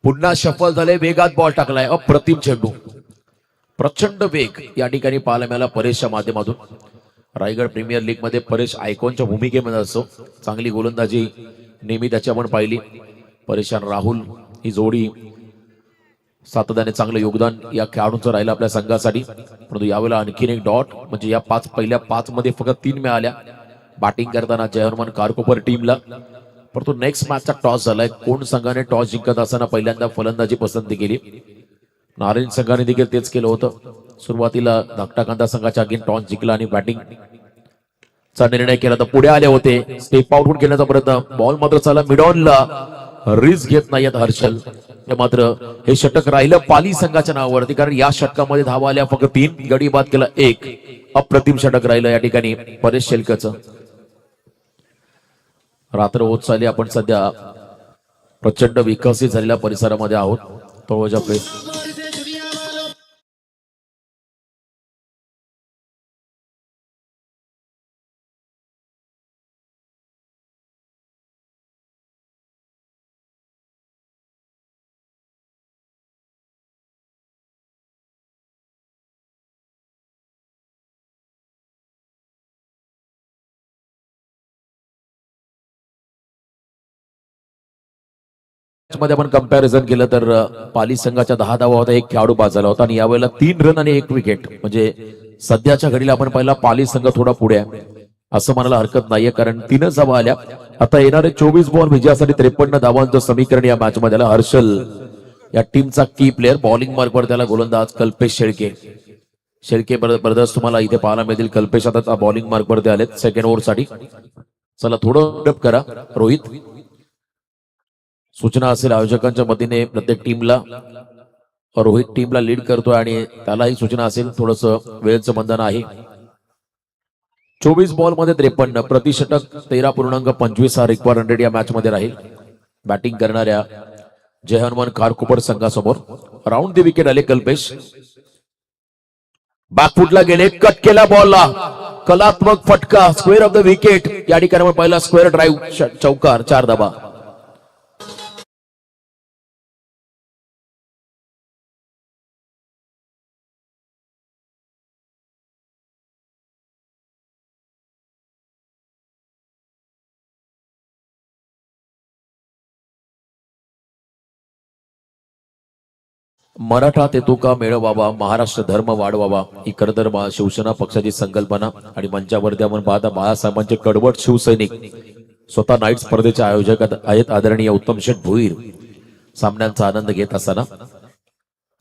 पुन्हा शफल झाले, वेगात बॉल टाकलाय, अप्रतिम चेंडू, प्रचंड वेग या ठिकाणी पाहायला मिळाला परेशच्या माध्यमातून. रायगड प्रीमियर लीग मध्ये परेश आयकॉनच्या भूमिकेमध्ये असतो. चांगली गोलंदाजी नेहमी त्याची आपण पाहिली. परेश आणि राहुल ही जोडी सातत्याने चांगलं योगदान या खेळाडूंचं राहिलं आपल्या संघासाठी. परंतु यावेळेला आणखीन एक डॉट, म्हणजे या पहिल्या पाच मध्ये फक्त 3 मिळाल्या बॅटिंग करताना जय हनुमान कारकोपर टीमला. परंतु नेक्स्ट मॅचचा टॉस झालाय. कोण संघाने टॉस जिंकत असताना पहिल्यांदा फलंदाजी पसंती केली? नारायण संघाने देखील तेच केलं होतं. सुरुवातीला धाकटा कांदा संघाच्या अगेन टॉस जिंकला आणि बॅटिंग चा निर्णय केला. तर पुढे आले होते, स्टेप आउट घेण्याचा प्रयत्न, बॉल मात्र चला मिडॉनला, रिस्क घेत नाहीत हर्षल. मात्र हे षटक राहिलं पाली संघाच्या नावावरती, कारण या षटकामध्ये धावा आल्या फक्त 3, गडी बाद केला 1. अप्रतिम षटक राहिलं या ठिकाणी परेश शेलकरचं. रात्र होत चालली, आपण सध्या प्रचंड विकसित झालेल्या परिसरामध्ये आहोत. तळोजा प्लेस मध्ये आपण कंपॅरिझन केलं तर पाली संघाच्या 10 धावा होता, एक खेळाडू बाद झाला होता आणि यावेळेला 3 रन आणि 1 विकेट. म्हणजे सध्याच्या घडीला आपण पाहिला पाली संघ थोडा पुढे आहे असं म्हणायला हरकत नाहीये, कारण 3च धावा आल्या. आता येणारे 24 बॉल विजयासाठी 53 धावांचं समीकरण या मॅच मध्ये. हर्षल या टीमचा की प्लेअर, बॉलिंग मार्कवर त्याला गोलंदाज कल्पेश शेळके ब्रदर्स तुम्हाला इथे पाहायला मिळतील. कल्पेश आता बॉलिंग मार्कवरती आलेत सेकंड ओव्हर साठी. चला थोडं डप करा रोहित. सूचना असेल आयोजकांच्या वतीने प्रत्येक टीमला. रोहित टीमला लीड करतोय आणि त्यालाही सूचना असेल, थोडस वेळेचं बंधन आहे. 24 बॉल मध्ये 53, प्रतिषटक 13.25 हा रिक्वायर्ड 100 या मॅच मध्ये राहील. बॅटिंग करणाऱ्या जय हनुमान कारकोपर संघासमोर राऊंड दी विकेट आले कल्पेश. बॅकफुटला गेले, कट केला बॉलला, कलात्मक फटका, स्क्वेअर ऑफ द विकेट. या ठिकाणी पहिला स्क्वेअर ड्राईव्ह, चौकार, 4 धावा. मराठा तेतुका मेळवावा, महाराष्ट्र धर्म वाढवावा ही खरंतर शिवसेना पक्षाची संकल्पना. आणि मंचावरती आपण पाहता बाळासाहेबांचे कडवट शिवसैनिक स्वतः नाईट स्पर्धेचे आयोजक आहेत आदरणीय उत्तम शेठ भोईर. सामन्यांचा आनंद घेत असताना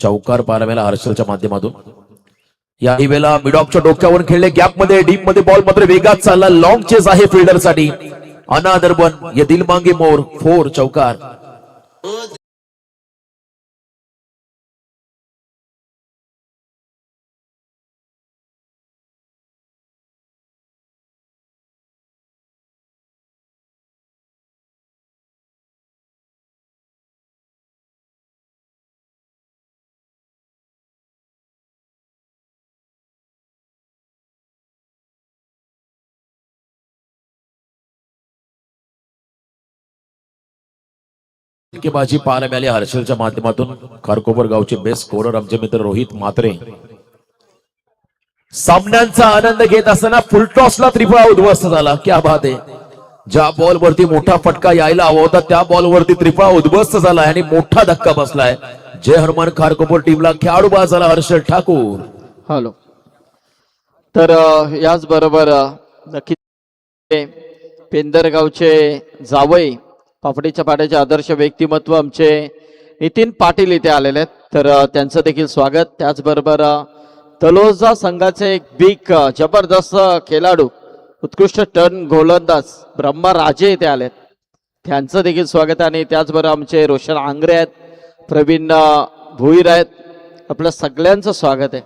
चौकार पाहायला मिळाला हर्षलच्या माध्यमातून. या वेळेला मिड ऑफच्या डोक्यावर खेळले, गॅप मध्ये डीप मध्ये बॉल मात्र वेगात चालला, लॉंग चेस आहे फिल्डर साठी. अनादर वन, ये दिल मांगे मोर, 4, चौकार. बाजी पाहायला मिळाली हर्षलच्या माध्यमातून. कारकोपर गावचे बेस्ट स्कोरर आमचे मित्र रोहित म्हात्रे. सामन्यांचा आनंद घेत असताना फुलटॉसला त्रिफळा उद्ध्वस्त झाला. क्या बात आहे. ज्या बॉल वरती मोठा फटका यायला हवा होता त्या बॉल वरती त्रिफळा उद्ध्वस्त झाला आणि मोठा धक्का बसलाय जय हनुमान कारकोपर टीमला. खेळाडू बाद झाला हर्षल ठाकूर. हॅलो. तर याच बरोबर नक्की पेंदरगावचे जावई, पापडीच्या पाड्याचे आदर्श व्यक्तिमत्व आमचे नितीन पाटील इथे आलेले आहेत, तर त्यांचं देखील स्वागत. त्याचबरोबर तलोजा संघाचे एक बिग जबरदस्त खेळाडू, उत्कृष्ट टर्न गोलंदाज ब्रह्मा राजे इथे आलेत, त्यांचं देखील स्वागत. आणि त्याचबरोबर आमचे रोशन आंग्रे आहेत, प्रवीण भोईर आहेत, आपलं सगळ्यांचं स्वागत आहे.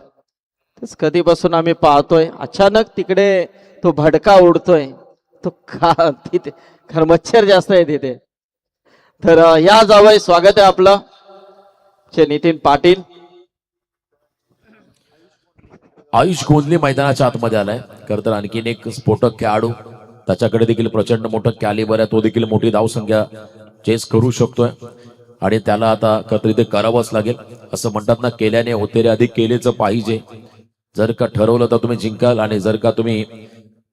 तेच कधीपासून आम्ही पाहतोय, अचानक तिकडे तो भडका उडतोय, तो का तिथे कारण मच्छर जास्त आहे तिथे. तर या जावई स्वागत आहे आपलं चे नितीन पाटील. आयुष गोंधले मैदानाच्या आतमध्ये आलाय. खरं तर आणखीन एक स्फोटक खेळाडू, त्याच्याकडे देखील प्रचंड मोठं कॅलिबर आहे. तो देखील मोठी धावसंख्या चेस करू शकतोय आणि त्याला आता खरं ते करावंच लागेल. असं म्हणतात ना, केल्याने होते रे, अधिक केलेच पाहिजे. जर का ठरवलं तर तुम्ही जिंकाल आणि जर का तुम्ही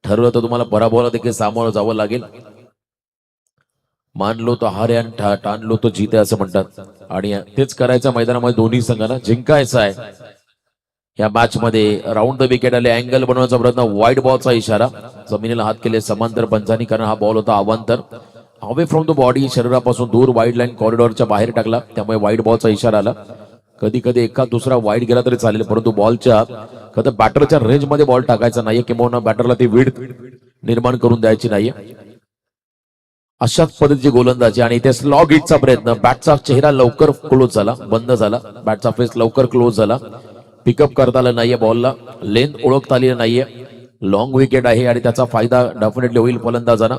ठरवलं तर तुम्हाला पराभवाला देखील सामोरं जावं लागेल. मानलो तो हारे आणि ठाणलो तो जीते असं म्हणतात आणि तेच करायचं मैदानामध्ये. दोन्ही संघांना जिंकायचं आहे. या मॅच मध्ये राऊंड द विकेट आले, अँगल बनवण्याचा प्रयत्न, वाईड बॉलचा इशारा, जमिनीला हात केले समांतर पंचांनी, कारण हा बॉल होता अवांतर, अवे फ्रॉम द बॉडी, शरीरापासून दूर, वाईड लाईन कॉरिडॉरच्या बाहेर टाकला, त्यामुळे वाईड बॉलचा इशारा आला. कधी कधी एका दुसरा वाईड गेला तरी चालेल, परंतु बॉलच्या कधी बॅटरच्या रेंज मध्ये बॉल टाकायचा नाहीये किंवा बॅटरला ती विड्थ निर्माण करून द्यायची नाहीये. अशाच पद्धतीची गोलंदाजी आणि इथे स्लॉग हिटचा प्रयत्न. बॅटचा चेहरा लवकर क्लोज झाला, बंद झाला, बॅटचा फेस लवकर क्लोज झाला. पिकअप करता आलं नाहीये, बॉलला लेंथ ओळखता आली नाहीये. लॉंग विकेट आहे आणि त्याचा फायदा डेफिनेटली होईल फलंदाजांना.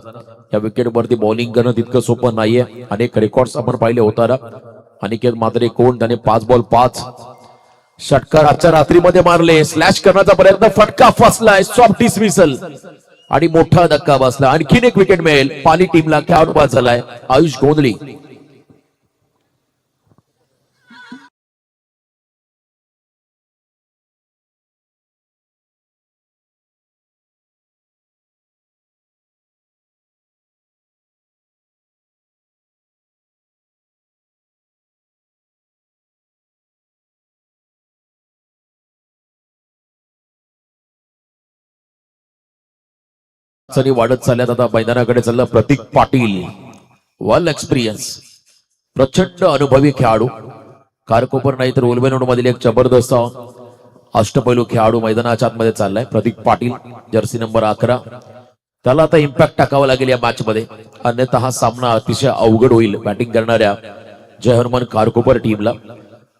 या विकेटवरती बॉलिंग करणं तितकं सोपं नाहीये. अनेक रेकॉर्ड्स आपण पाहिले होताना. अनिकेत मात्रे कोण, त्याने 5 बॉल 5 षटकार आजच्या रात्रीमध्ये मारले. स्लॅश करण्याचा प्रयत्न, फटका फसलाय, सॉफ्ट डिसमिसल आणि मोठा धक्का बसला. आणखीन एक विकेट मिळेल पाली टीमला. खेळाडू बाद झालाय आयुष गोंधळी. वाढत चालल्यात. आता मैदानाकडे चाललं प्रतीक पाटील, वेल एक्सपिरियन्स, प्रचंड अनुभवी खेळाडू, कारकोपर नाही तर ओलवेनोड मधील एक जबरदस्त अष्टपैलू खेळाडू मैदानाच्या आतमध्ये चाललाय. प्रतीक पाटील, जर्सी नंबर 11. त्याला आता इम्पॅक्ट टाकावा लागेल या मॅच मध्ये, अन्यथा हा सामना अतिशय अवघड होईल बॅटिंग करणाऱ्या जय हनुमान कारकोपर टीमला.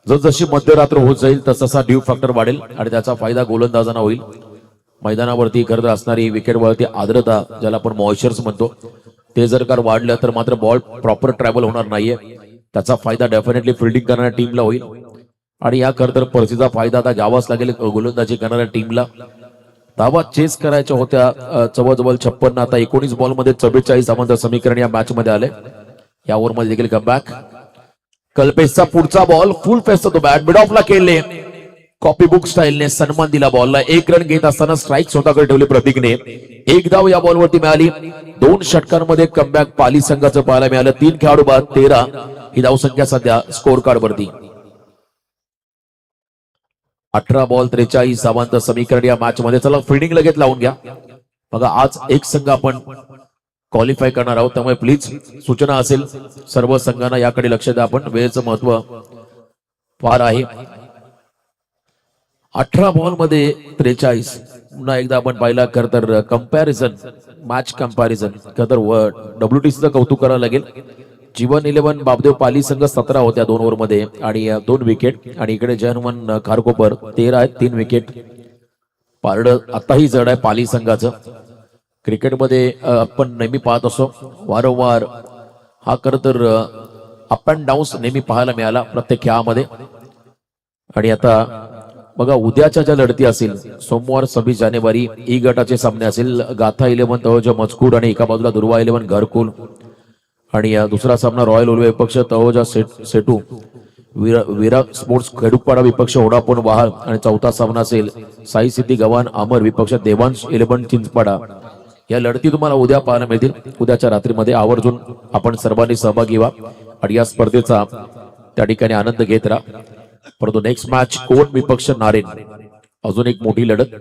जसजशी मध्यरात्र होत जाईल तसा ड्यू फॅक्टर वाढेल आणि त्याचा फायदा गोलंदाजांना होईल. मैदानावरती करत असणारी विकेटवरती आर्द्रता, ज्याला आपण मॉइश्चर्स म्हणतो, ते जर का वाढलं तर मात्र बॉल प्रॉपर ट्रॅव्हल होणार नाहीये. त्याचा फायदा डेफिनेटली फिल्डिंग करणाऱ्या टीमला होईल आणि या करतर परिस्थितीचा फायदा आता घ्यावाच लागेल गोलंदाजी करणाऱ्या टीमला. धावा चेस करायच्या होत्या जवळजवळ 56, आता 19 बॉल मध्ये 44 धावांचं समीकरण या मॅच मध्ये आले. या ओव्हर मध्ये देखील कमबॅक. कल्पेशचा पुढचा बॉल, फुल फेस तो बॅट, मिड ऑफला केले, कॉपी बुक स्टाईलने सन्मान दिला बॉलला. 1 रन घेत असताना स्ट्राईक स्वतःकडे ठेवली प्रतीकने. 1 धाव या बॉलवरती मिळाली. 2 षटकांमध्ये कमबॅक पाली संघाचं पाहायला मिळालं. 3 खेळाडू बाद 13 ही धावसंख्या सध्या स्कोर कार्ड वरती. 18 बॉल 43 धावांचं समीकरण या मॅच मध्ये. चला फिल्डिंग लगेच लावून घ्या. बघा आज एक संघ आपण क्वालिफाय करणार आहोत, त्यामुळे प्लीज सूचना असेल सर्व संघांना याकडे लक्ष द्या. आपण वेळेचं महत्व फार आहे. 18 बॉल मध्ये 43. पुन्हा एकदा आपण पाहिला खर तर कंपॅरिझन, मॅच कंपॅरिझन, खर तर WTCचं कौतुक करावं लागेल. जीवन 11 बाबदेव पाली संघ 17 होत्या 2 ओव्हर मध्ये आणि 2 विकेट, आणि इकडे जय हनुमान खारकोपर 13 आहेत 3 विकेट. पारड आताही जड आहे पाली संघाचं. क्रिकेटमध्ये आपण नेहमी पाहत असो वारंवार हा खर तर अप अँड डाऊन्स नेहमी पाहायला मिळाला प्रत्येक खेळामध्ये. आणि आता बघा उद्याच्या ज्या लढती असेल, सोमवार 26 जानेवारी ई गटाचे सामने असेल. गाथा 11 तळोजा मजकूर आणि एका बाजूला दुर्वा 11 घरकुल, आणि दुसरा सामना रॉयल ओल्वे विपक्ष तळोजा सेटू, विरा स्पोर्ट्स खेडूपाडा विपक्ष ओडापोन वहाल, आणि चौथा सामना असेल साई सिद्धी गव्हाण अमर विपक्ष देवांश 11 चिंचपाडा. या लढती तुम्हाला उद्या पाहायला मिळतील. उद्याच्या रात्रीमध्ये आवर्जून आपण सर्वांनी सहभागी व्हा आणि या स्पर्धेचा त्या ठिकाणी आनंद घेत राहा. परंतु नेक्स्ट मॅच कोण विपक्ष नारेन, अजून एक मोठी लढत.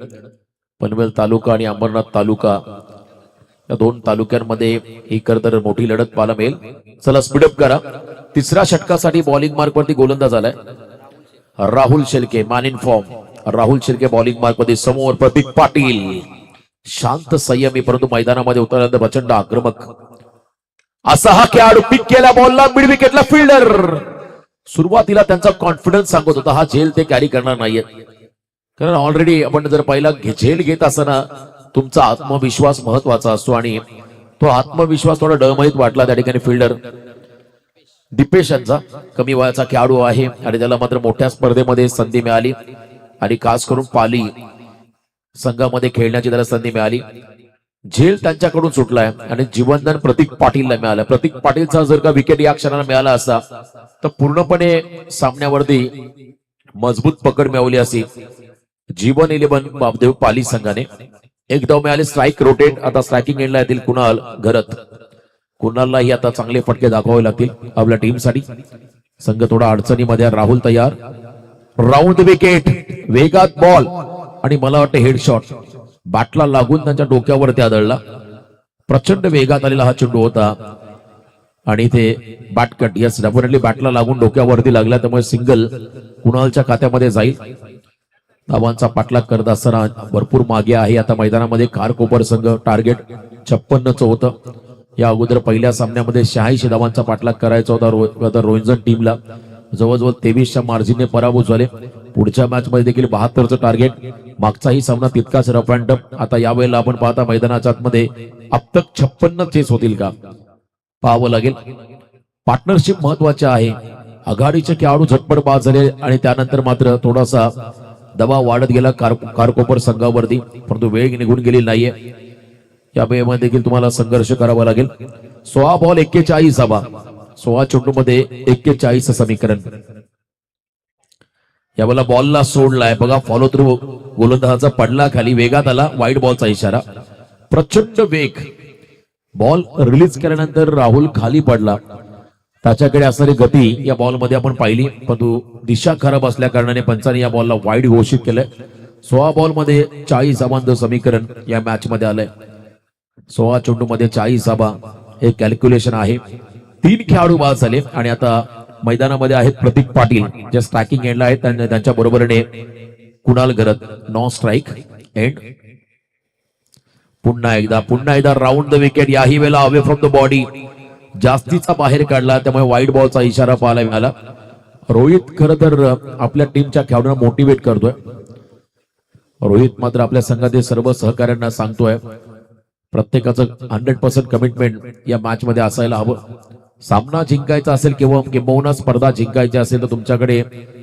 पनवेल तालुका आणि अंबरनाथ तालुका या 2 तालुक्यांमध्ये ही खरतर मोठी लढत पाहायला मिळेल. चला स्पीडअप करा. तिसऱ्या षटकासाठी बॉलिंग मार्क वरती गोलंदाज आलाय Rahul Shelke, man in form. Rahul Shelke bowling mark मध्ये. समोर प्रतीक पाटील, शांत संयमी परंतु मैदानामध्ये उतरल्यानंतर प्रचंड आक्रमक असा हा खेळाडू. पिक केला बॉलला, मिड विकेटला फिल्डर. सुरुवातीला त्यांचा कॉन्फिडन्स सांगत होता हा झेल ते कॅरी करणार नाहीये, कारण ऑलरेडी आपण जर पहिला झेल घेत असताना तुमचा आत्मविश्वास महत्वाचा असतो आणि तो आत्मविश्वास थोडा डळमळीत वाटला त्या ठिकाणी. फिल्डर दीपेश यांचा कमी वयाचा खेळाडू आहे आणि त्याला मात्र मोठ्या स्पर्धेमध्ये संधी मिळाली आणि खास करून पाली संघामध्ये खेळण्याची त्याला संधी मिळाली. झेल त्यांच्याकडून सुटलाय आणि जीवनदान प्रतीक पाटीलला मिळालं. प्रतीक पाटीलचा जर का विकेट या क्षणाला मिळाला असता तर पूर्णपणे सामन्यावरती मजबूत पकड मिळवली असे जीवन 11 बापदेव पाली संघाने. एक धाव मिळाली. Strike rotate. आता स्ट्रायकिंग एंडला येतील कुणाल घरत. कुणाललाही आता चांगले फटके दाखवावे लागतील आपल्या टीमसाठी. संघ थोडा अडचणीमध्ये. राहुल तयार. Round wicket. वेगात बॉल आणि मला वाटतं हेडशॉट बॅटला लागून त्यांच्या डोक्यावरती आदळला. प्रचंड वेगात आलेला हा चेंडू होता आणि ते बॅट कट. यस, डेफिनेटली बॅटला लागून डोक्यावरती लागला, त्यामुळे सिंगल कुणालच्या खात्यामध्ये जाईल. धावांचा पाठलाग करत असताना भरपूर मागे आहे आता मैदानामध्ये खारकोपर संघ. टार्गेट 56चं होतं. या अगोदर पहिल्या सामन्यामध्ये 86 धावांचा पाठलाग करायचा होता रोहिंजन टीमला. जवळजवळ 23च्या मार्जिनने पराभूत झाले. पुढच्या मॅच मध्ये देखील 72चं टार्गेट. मागचाही सामना तितकाच रफ अँड टफ. आता यावेळेला आपण पाहता मैदानाच्या आतमध्ये अब तक 56 चेस होतील का पाहावं लागेल. पार्टनरशिप महत्वाची आहे. आघाडीचे खेळाडू झटपट बाद झाले आणि त्यानंतर मात्र थोडासा दबाव वाढत गेला खारकोपर संघावरती, परंतु वेळ निघून गेली नाहीये. या वेळेमध्ये देखील तुम्हाला संघर्ष करावा लागेल. 16 बॉल 41 धावा. 16 चेंडूमध्ये 41 समीकरण. यावेळेला बॉलला सोडलाय बघा. फॉलो थ्रू गोलंदाजाचा पडला खाली. वेगात आला. वाईड बॉलचा इशारा. प्रचंड वेग. बॉल रिलीज केल्यानंतर राहुल खाली पडला. त्याच्याकडे असणारी गती या बॉलमध्ये आपण पाहिली, परंतु दिशा खराब असल्या कारणाने पंचाने या बॉलला वाईड घोषित केलंय. 16 बॉलमध्ये 40 धावांचं समीकरण या मॅच मध्ये आलंय. 16 चेंडूमध्ये 40 धावा हे कॅल्क्युलेशन आहे. 3 खेळाडू बाद झाले आणि आता मैदानामध्ये आहेत प्रतीक पाटील जे स्ट्रायकिंग एंडला आहेत. त्यांच्या बरोबरीने Kunal Gharat. Non strike end. पुन्हा एकदा राऊंड द विकेट. याही वेळेला अवे फ्रॉम द बॉडी जास्तीचा बाहेर काढला, त्यामुळे वाईड बॉलचा इशारा पाहायला मिळाला. रोहित खरं तर आपल्या टीमच्या खेळाडूंना मोटिवेट करतोय. रोहित मात्र आपल्या संघातील सर्व सहकाऱ्यांना सांगतोय प्रत्येकाचं 100% कमिटमेंट या मॅच मध्ये असायला हवं. सामना जिंकायचा असेल किंवा स्पर्धा जिंकायची असेल तर तुमच्याकडे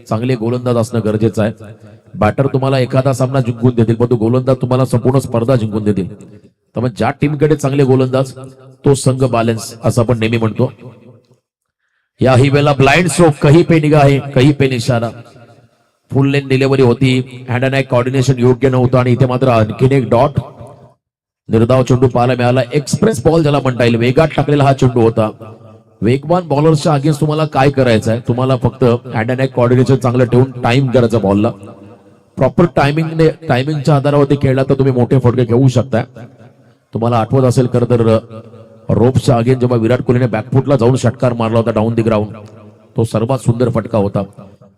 चांगले गोलंदाज असणं गरजेचं आहे. बॅटर तुम्हाला एखादा सामना जिंकून देतील, परंतु गोलंदाज तुम्हाला संपूर्ण स्पर्धा जिंकून देतील. त्यामुळे ज्या टीमकडे चांगले गोलंदाज तो संघ बॅलन्स असं आपण नेहमी म्हणतो. याही वेळेला ब्लाइंड स्ट्रोक. कहीं पे निगाह है, कहीं पे निशाणा. फुल लेन डिलिव्हरी होती. हँड अँड आय कॉर्डिनेशन योग्य नव्हतं आणि इथे मात्र आणखीन एक डॉट. निर्धाव चेंडू पाहायला मिळाला. एक्सप्रेस बॉल ज्याला म्हणता येईल. वेगात टाकलेला हा चेंडू होता. वेगवान बॉलरच्या अगेन्स्ट तुम्हाला काय करायचं आहे? तुम्हाला फक्त हँड अँड आय कॉर्डिनेशन चांगलं ठेवून टाइम करायचं बॉलला. प्रॉपर टायमिंगच्या आधारावरती खेळला तर तुम्ही मोठे फटके घेऊ शकता. तुम्हाला आठवत असेल खरं तर रोप्सच्या अगेन जेव्हा विराट कोहलीने बॅकफुटला जाऊन षटकार मारला होता डाऊन द ग्राउंड, तो सर्वात सुंदर फटका होता.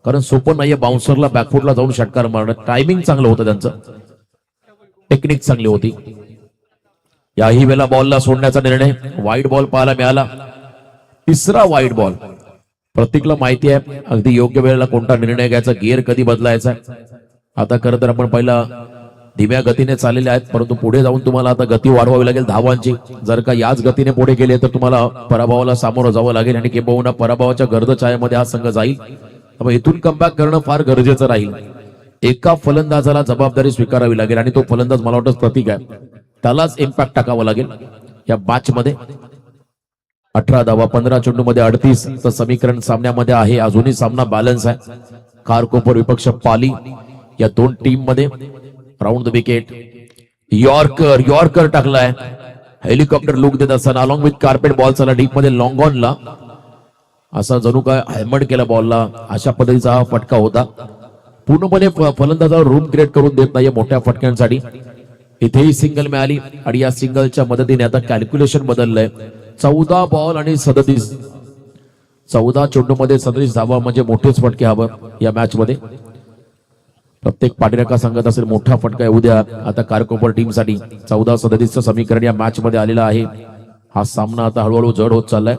कारण सोपं नाहीये बाउन्सरला बॅकफुटला जाऊन षटकार मारणं. टायमिंग चांगलं होतं त्यांचं. टेक्निक चांगली होती. याही वेळेला बॉलला सोडण्याचा निर्णय. वाईड बॉल पाहायला मिळाला. 3रा वाईड बॉल. प्रत्येकाला माहिती आहे अगदी योग्य वेळेला कोणता निर्णय घ्यायचा, गिअर कधी बदलायचा. आता खरं तर आपण पहिला धीम्या गतीने चाललेले आहेत, परंतु पुढे जाऊन तुम्हाला आता गती वाढवावी लागेल धावांची. जर का याच गतीने पुढे गेले तर तुम्हाला पराभवाला सामोरं जावं लागेल आणि किंबहुना पराभवाच्या गर्दछायामध्ये हा संघ जाईल. त्यामुळे इथून कमबॅक करणं फार गरजेचं राहील. एका फलंदाजाला जबाबदारी स्वीकारावी लागेल आणि तो फलंदाज मला वाटतं प्रतीक आहे. त्यालाच इम्पॅक्ट टाकावा लागेल या मॅच मध्ये. 18 धावा 15 चेंडूमध्ये 38 समीकरण सामन्यामध्ये आहे. अजूनही सामना बॅलन्स आहे. खारकोपर विपक्ष पाली या दोन टीम मध्ये. Round the wicket. यॉर्कर टाकलाय. हेलिकॉप्टर लुक देत असताना अलॉंग विथ कार्पेट बॉल चला डीप मध्ये लॉंग ऑनला. असा जणू काय हेल्मेट केला बॉलला, अशा पद्धतीचा हा फटका होता. पूर्णपणे फलंदाजाला रूम क्रिएट करून देत नाहीये मोठ्या फटक्यांसाठी. इथेही सिंगल मिळाली आणि या सिंगलच्या मदतीने आता कॅल्क्युलेशन बदललंय. 14 बॉल आणि 37. 14 चेंडूमध्ये 37 धावा म्हणजे मोठेच फटके हवं या मॅच मध्ये. प्रत्येक पाठीराखा सांगत असेल मोठा फटका येऊ द्या आता खारकोपर टीमसाठी. 14-37 समीकरण या मॅच मध्ये आलेलं आहे. हा सामना आता हळूहळू जड होत चाललाय.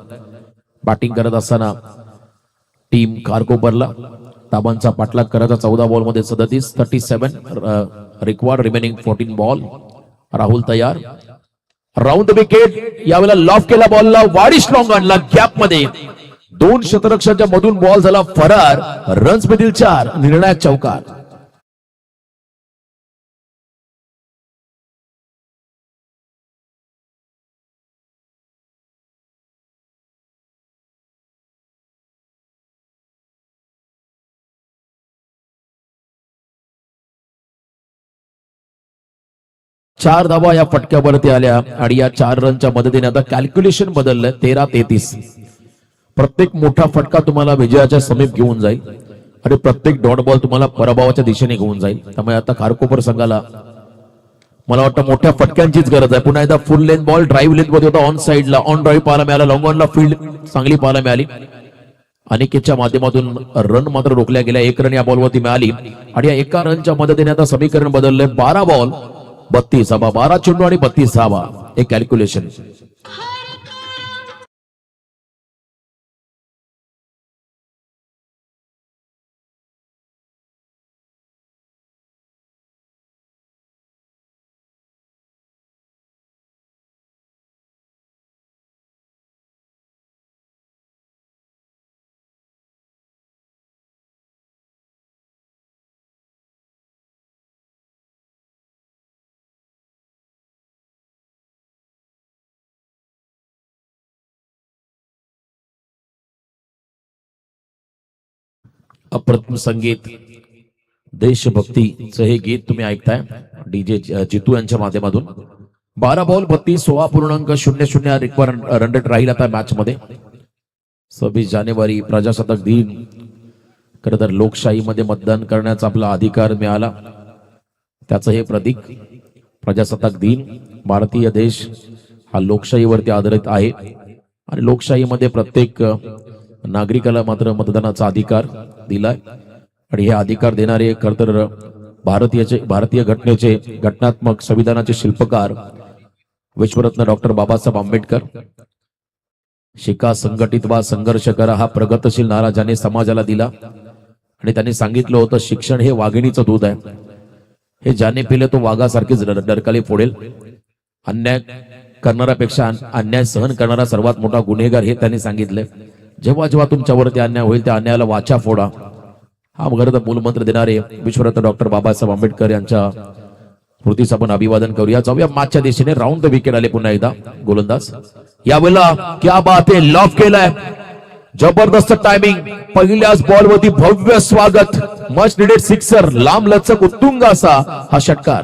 बॅटिंग करत असताना टीम खारकोपरला धाबांचा पाठलाग करायचा. 14 बॉल मध्ये 37. 37 रिक्वायर्ड रिमेनिंग 14 बॉल. राहुल तयार. Round wicket. यावेळेला लॉफ केला बॉलला. वाडिश लॉंग आणला गॅप मध्ये. 2 शतरक्षाच्या मधून बॉल झाला फरार. रन्स मधील 4, निर्णायक चौकार. चार धावा या फटक्यावरती आल्या आणि या 4 रनच्या मदतीने आता कॅल्क्युलेशन बदललंय. 13-33. प्रत्येक मोठा फटका तुम्हाला विजयाच्या समीप घेऊन जाईल आणि प्रत्येक डॉट बॉल तुम्हाला पराभवाच्या दिशेने घेऊन जाईल. त्यामुळे आता खारकोपर संघाला मला वाटतं मोठ्या फटक्यांचीच गरज आहे. पुन्हा एकदा फुल लेंथ बॉल ड्राईव्ह लेंथ मध्ये होता. ऑन साइडला ऑन ड्राईव्ह पाहायला मिळाला. लॉंग ऑनला फील्ड चांगली पाहायला मिळाली. अनिकेतच्या माध्यमातून रन मात्र रोखल्या गेल्या. 1 रन या बॉलवरती मिळाली आणि या 1 रनच्या मदतीने आता समीकरण बदललंय. 12 बॉल 32 धावा. 12 चेंडू आणि 32 धावा. एक कॅल्क्युलेशन. अप्रतिम संगीत देशभक्तीचं हे गीत तुम्ही ऐकताय डीजे जितू यांच्या माध्यमातून. 12 बॉल 32, 16.00 रिक्वायर्ड रन रेट राहील आता मॅच मध्ये. 26 जानेवारी प्रजासत्ताक दिन. खरं तर लोकशाहीमध्ये मतदान करण्याचा आपला अधिकार मिळाला त्याचं हे प्रतीक. प्रजासत्ताक दिन. भारतीय देश हा लोकशाहीवरती आधारित आहे आणि लोकशाहीमध्ये प्रत्येक नागरिकाला मात्र मतदानाचा अधिकार दिलाय आणि हे अधिकार देणारे खरं तर भारतीय घटनेचे घटनात्मक संविधानाचे शिल्पकार विश्वरत्न डॉक्टर बाबासाहेब आंबेडकर. शिका, संघटित व्हा, संघर्ष करा हा प्रगतशील नारा ज्याने समाजाला दिला आणि त्यांनी सांगितलं होतं शिक्षण हे वाघिणीचं दूध आहे. हे ज्याने पिले तो वाघासारखीच डरकाली फोडेल. अन्याय करणाऱ्यापेक्षा अन्याय सहन करणारा सर्वात मोठा गुन्हेगार हे त्यांनी सांगितले. जेव्हा जेव्हा तुमच्यावरती अन्याय होईल त्या अन्यायाला वाचा फोडा हा खरं तर मूलमंत्र देणारे विश्वरत्न डॉक्टर बाबासाहेब आंबेडकर यांच्या स्मृतीस आपण अभिवादन करूया. जाऊया मॅचच्या दिशेने. राऊंड द विकेट आले पुन्हा एकदा गोलंदाज. यावेळेला क्या बात आहे, लॉफ केलाय. जबरदस्त टायमिंग. पहिल्याच बॉल वरती भव्य स्वागत. Much needed sixer. लांब लचक उत्तुंग असा हा षटकार.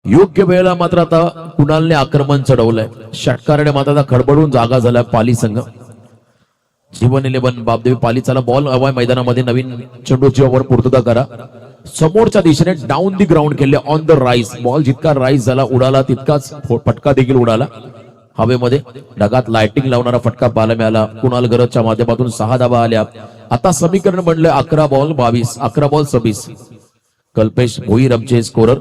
योग्य वेळेला मात्र आता कुणालने आक्रमण चढवलंय. षटकाराने मात्र आता खडबडून जागा झाला पाली संघ. जीवन 11 बापदेवी पाली. चला बॉल हवाय मैदानामध्ये. नवीन चेंडू जीवावर पूर्तता करा. समोरच्या दिशेने डाऊन दी ग्राउंड केले. On the rise. बॉल जितका राईज झाला उडाला तितकाच फटका देखील उडाला हवेमध्ये. ढगात लाइटिंग लावणारा फटका पाहायला मिळाला. कुणाल गरजच्या माध्यमातून 6 धावा आल्या. आता समीकरण बनले 11 बॉल 22. 11 बॉल 26. कल्पेश भोईर आमचे स्कोरर.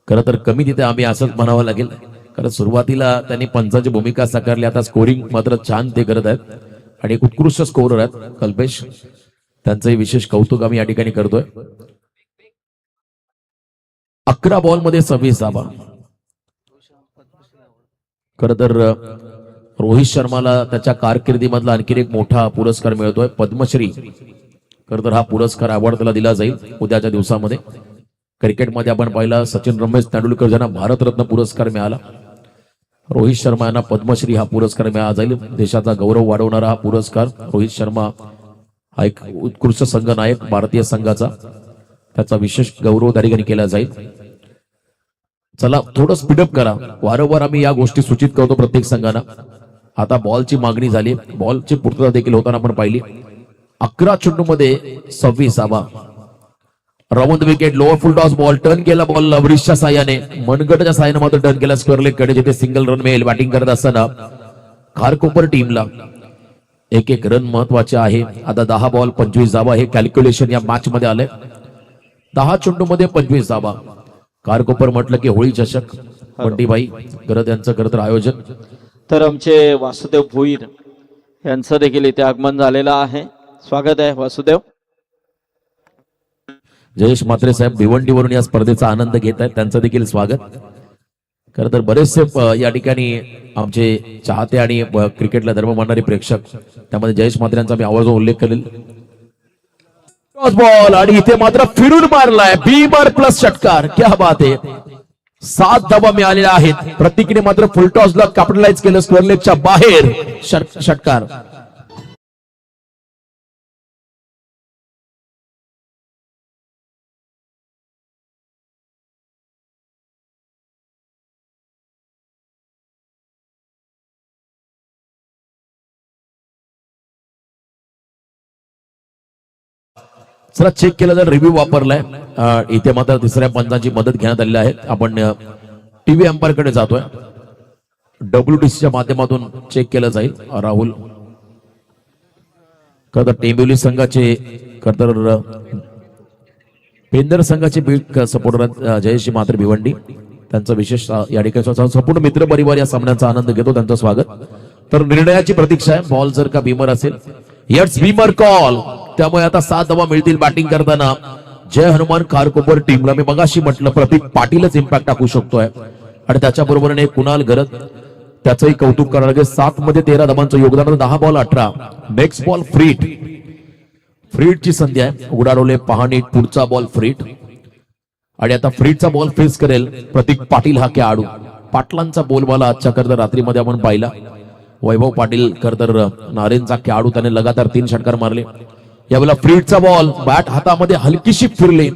खरं तर कमी तिथे आम्ही असंच म्हणावं लागेल कारण सुरुवातीला त्यांनी पंचाची भूमिका साकारली. आता स्कोरिंग मात्र छान ते करत आहेत आणि एक उत्कृष्ट स्कोरर आहेत कल्पेश. त्यांचंही विशेष कौतुक आम्ही या ठिकाणी करतोय. 11 बॉल मध्ये 26 धावा. खरं तर रोहित शर्माला त्याच्या कारकिर्दीमधला आणखी एक मोठा पुरस्कार मिळतोय पद्मश्री. खरं तर हा पुरस्कार अवॉर्ड त्याला दिला जाईल उद्याच्या दिवसामध्ये. क्रिकेटमध्ये आपण पाहिला सचिन रमेश तेंडुलकर यांना भारतरत्न पुरस्कार मिळाला. रोहित शर्मा यांना पद्मश्री हा पुरस्कार मिळाला जाईल. देशाचा गौरव वाढवणारा हा पुरस्कार. रोहित शर्मा हा एक उत्कृष्ट संघनायक भारतीय संघाचा. त्याचा विशेष गौरव त्या ठिकाणी केला जाईल. चला थोडं स्पीडअप करा. वारंवार आम्ही या गोष्टी सूचित करतो प्रत्येक संघाला. आता बॉलची मागणी झाली. बॉलची पूर्तता देखील होताना आपण पाहिली. 11 चेंडूमध्ये 26 धावा. Round wicket. लोअर फुल टॉस बॉल. टर्न केला बॉल लवरिशच्या साह्याने. मनगटच्या साह्याने मात्र टर्न केला स्क्वेअर लेग कडे जिथे सिंगल रन मिळेल. बॅटिंग करत असताना खारकोपर टीमला एक रन महत्वाचे आहे. आता 10 बॉल 25 धावा हे कॅल्क्युलेशन या मॅच मध्ये आलंय. 10 चेंडूमध्ये 25 धावा. खारकोपर म्हटलं की होळी चषक बंटीभाई करत यांचं खरं तर आयोजन. तर आमचे वासुदेव भोईर यांचं देखील इथे आगमन झालेलं आहे. स्वागत आहे वासुदेव. जयेश म्हात्रे साहेब भिवंडीवरून या स्पर्धेचा आनंद घेत आहेत, त्यांचं देखील स्वागत. खरं तर बरेचसे या ठिकाणी आमचे चाहते आणि क्रिकेटला धर्म मानणारे प्रेक्षक, त्यामध्ये जयेश म्हात्रे यांचा मी आवर्जून उल्लेख करेल. टॉस बॉल आणि इथे मात्र फिरून मारलाय बीमर प्लस षटकार. क्या बात आहे. 7 धावा मिळालेल्या आहेत. प्रत्येकीने मात्र फुल टॉसला कॅपिटलाइज केलं. स्क्वेअर लेगच्या बाहेर षटकार. चला चेक केलं तर रिव्ह्यू वापरलाय. इथे मात्र तिसऱ्या पंचांची मदत घेण्यात आलेली आहे. आपण टीव्ही अंपायर कडे जातोय. WTCच्या माध्यमातून चेक केलं जाईल. राहुल खरं टेंबिवली संघाचे पेंदर संघाचे बिग सपोर्टर जयश्री म्हात्रे भिवंडी, त्यांचं विशेष या ठिकाणी संपूर्ण मित्र परिवार या सामन्याचा आनंद घेतो, त्यांचं स्वागत. तर निर्णयाची प्रतीक्षा आहे. बॉल जर का बीमर असेल, यट्स बीमर कॉल. त्यामुळे आता 7 धावा मिळतील बॅटिंग करताना जय हनुमान खारकोपर टीमला. मी मगाशी म्हटलं प्रतीक पाटीलच इम्पॅक्ट टाकू शकतोय आणि त्याच्या बरोबरीने कुणाल घरत, त्याचंही कौतुक करावं लागेल. 7 मध्ये 13 धावांचं योगदान. 10 बॉल 18. नेक्स्ट बॉल फ्रीटची संधी आहे. उडाडोले पहाणी पुढचा बॉल फ्रीट आणि आता फ्रीटचा बॉल फेस करेल प्रतीक पाटील हा खेळाडू. पाटलांचा बोलबाला आजच्या करता रात्रीमध्ये आपण पाहिला. वैभव पाटील करतर नारेंचा खेळाडू, त्याने लगातार 3 षटकार मारले. यावेळेला फ्रीटचा बॉल बॅट हातामध्ये हलकीशी फिरले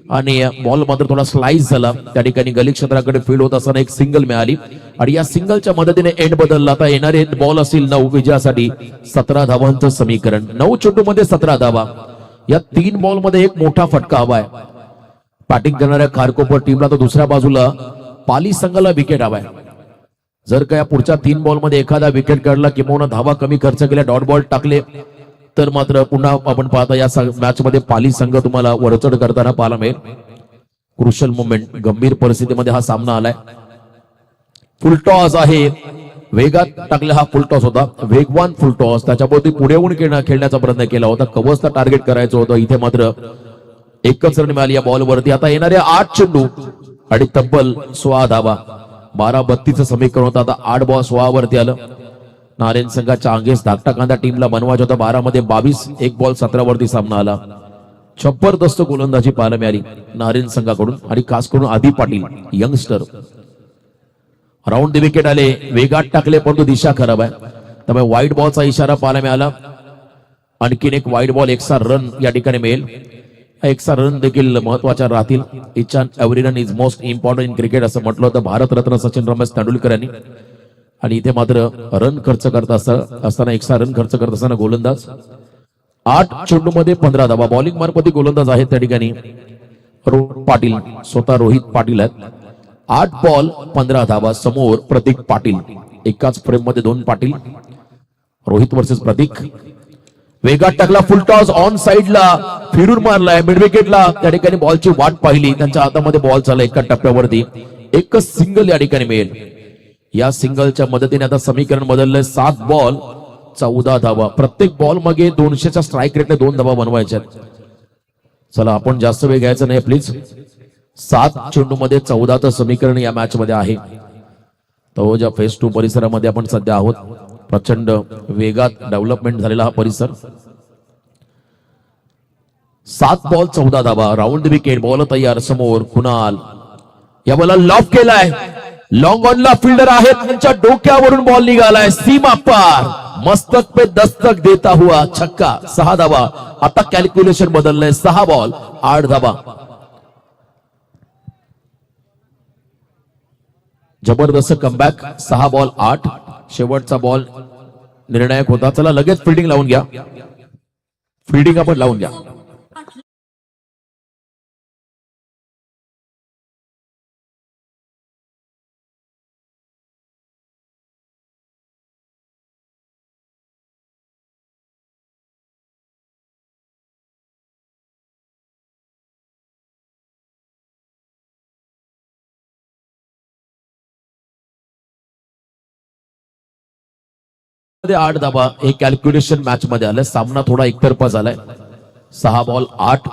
आणि बॉल मात्र थोडा स्लाइस झाला. त्या ठिकाणी गली क्षेत्राकडे फील्ड होत असताना एक सिंगल मिळाली आणि या सिंगलच्या मदतीने एंड बदलला. आता येणारे बॉल असतील 9 विजयासाठी 17 धावांचं समीकरण. 9 चेंडूमध्ये 17 धावा. या 3 बॉल मध्ये एक मोठा फटका हवाय बॅटिंग करणाऱ्या खारकोपर टीमला. तर दुसऱ्या बाजूला पाली संघाला विकेट हवाय. जर का या पुढच्या 3 बॉल मध्ये एखादा विकेट काढला किंवा धावा कमी खर्च केल्या, डॉट बॉल टाकले, तर मात्र पुन्हा आपण पाहता या मॅच मध्ये पाली संघ तुम्हाला वरचढ करताना पाहायला मिळेल. क्रुशल मोमेंट, गंभीर परिस्थितीमध्ये हा सामना आलाय. फुल टॉस आहे. वेगात टाकला हा फुल टॉस होता, वेगवान फुल टॉस. त्याच्याभोवती पुढे येऊन खेळण्याचा प्रयत्न केला होता. कवचला टार्गेट करायचं होतं. इथे मात्र एकच रन मिळाली या बॉलवरती. आता येणारे 8 चेंडू आणि तब्बल 16 धावा. 12-32 समीकरण होतं. आता 8 बॉल 16 वरती आलं. नारेन संघाच्या अंगेस धाकटा कांदा टीमला बनवायचा होता. 12 मध्ये 22, 1 बॉल 17 वरती सामना आला. जबरदस्त गोलंदाजी पाहायला मिळाली नारेन संघाकडून आणि खास करून आदी Patil youngster. Round the wicket आले, वेगात टाकले, परंतु दिशा खराब आहे. त्यामुळे वाईट बॉलचा इशारा पाहायला मिळाला. आणखीन एक वाईट बॉल, एक्स्ट्रा रन या ठिकाणी मिळेल. एक्स्ट्रा रन देखील महत्वाच्या राहतील. Each and every run is most important in cricket असं म्हटलं होतं भारतरत्न सचिन रमेश तेंडुलकर यांनी. आणि इथे मात्र रन खर्च करत असताना एक्स्ट्रा रन खर्च करत असताना गोलंदाज 8 चेंडू मध्ये 15 धावा. बॉलिंग मार्फती गोलंदाज आहेत त्या ठिकाणी रोहित पाटील, स्वतः रोहित पाटील आहेत. 8 बॉल 15 धावा. समोर प्रतीक पाटील. एकाच फ्रेम मध्ये 2 पाटील. रोहित वर्सेस प्रतीक. वेगात टाकला, फुल टॉस ऑन साइडला फिरून मारलाय मिड विकेटला. त्या ठिकाणी बॉलची वाट पाहिली, त्यांच्या हातामध्ये बॉल चालला. एका टप्प्यावरती एकच सिंगल या ठिकाणी मिळेल. या सिंगलच्या मदतीने आता समीकरण बदललंय. 7 बॉल 14 धावा. प्रत्येक बॉल मागे 200च्या स्ट्राईक रेटने 2 धावा बनवायच्या. चला आपण जास्त वेळ घ्यायचा नाही प्लीज. 7 चेंडू मध्ये 14चं समीकरण या मॅच मध्ये आहे. तो ज्या फेज 2 परिसरामध्ये आपण सध्या आहोत, प्रचंड वेगात डेव्हलपमेंट झालेला हा परिसर. 7 बॉल 14 धावा. Round wicket. बॉल तयार. समोर कुणाल, या बॉलला लॉफ केलाय. लॉंग ऑनला फिल्डर आहेत, त्यांच्या डोक्यावरून बॉल निघालाय सीमा पार. मस्तक पे दस्तक देता हुआ छक्का. 6 धावा. आता कॅल्क्युलेशन बदललंय. 6 बॉल 8 धावा. जबरदस्त कमबॅक. 6 बॉल 8. शेवटचा बॉल निर्णायक होता. चला लगेच फिल्डिंग लावून घ्या. फिल्डिंग आपण लावून घ्या. मध्ये 8 धावा हे कॅल्क्युलेशन मॅच मध्ये आलं. सामना थोडा एकतर्फा झालाय. 6 बॉल 8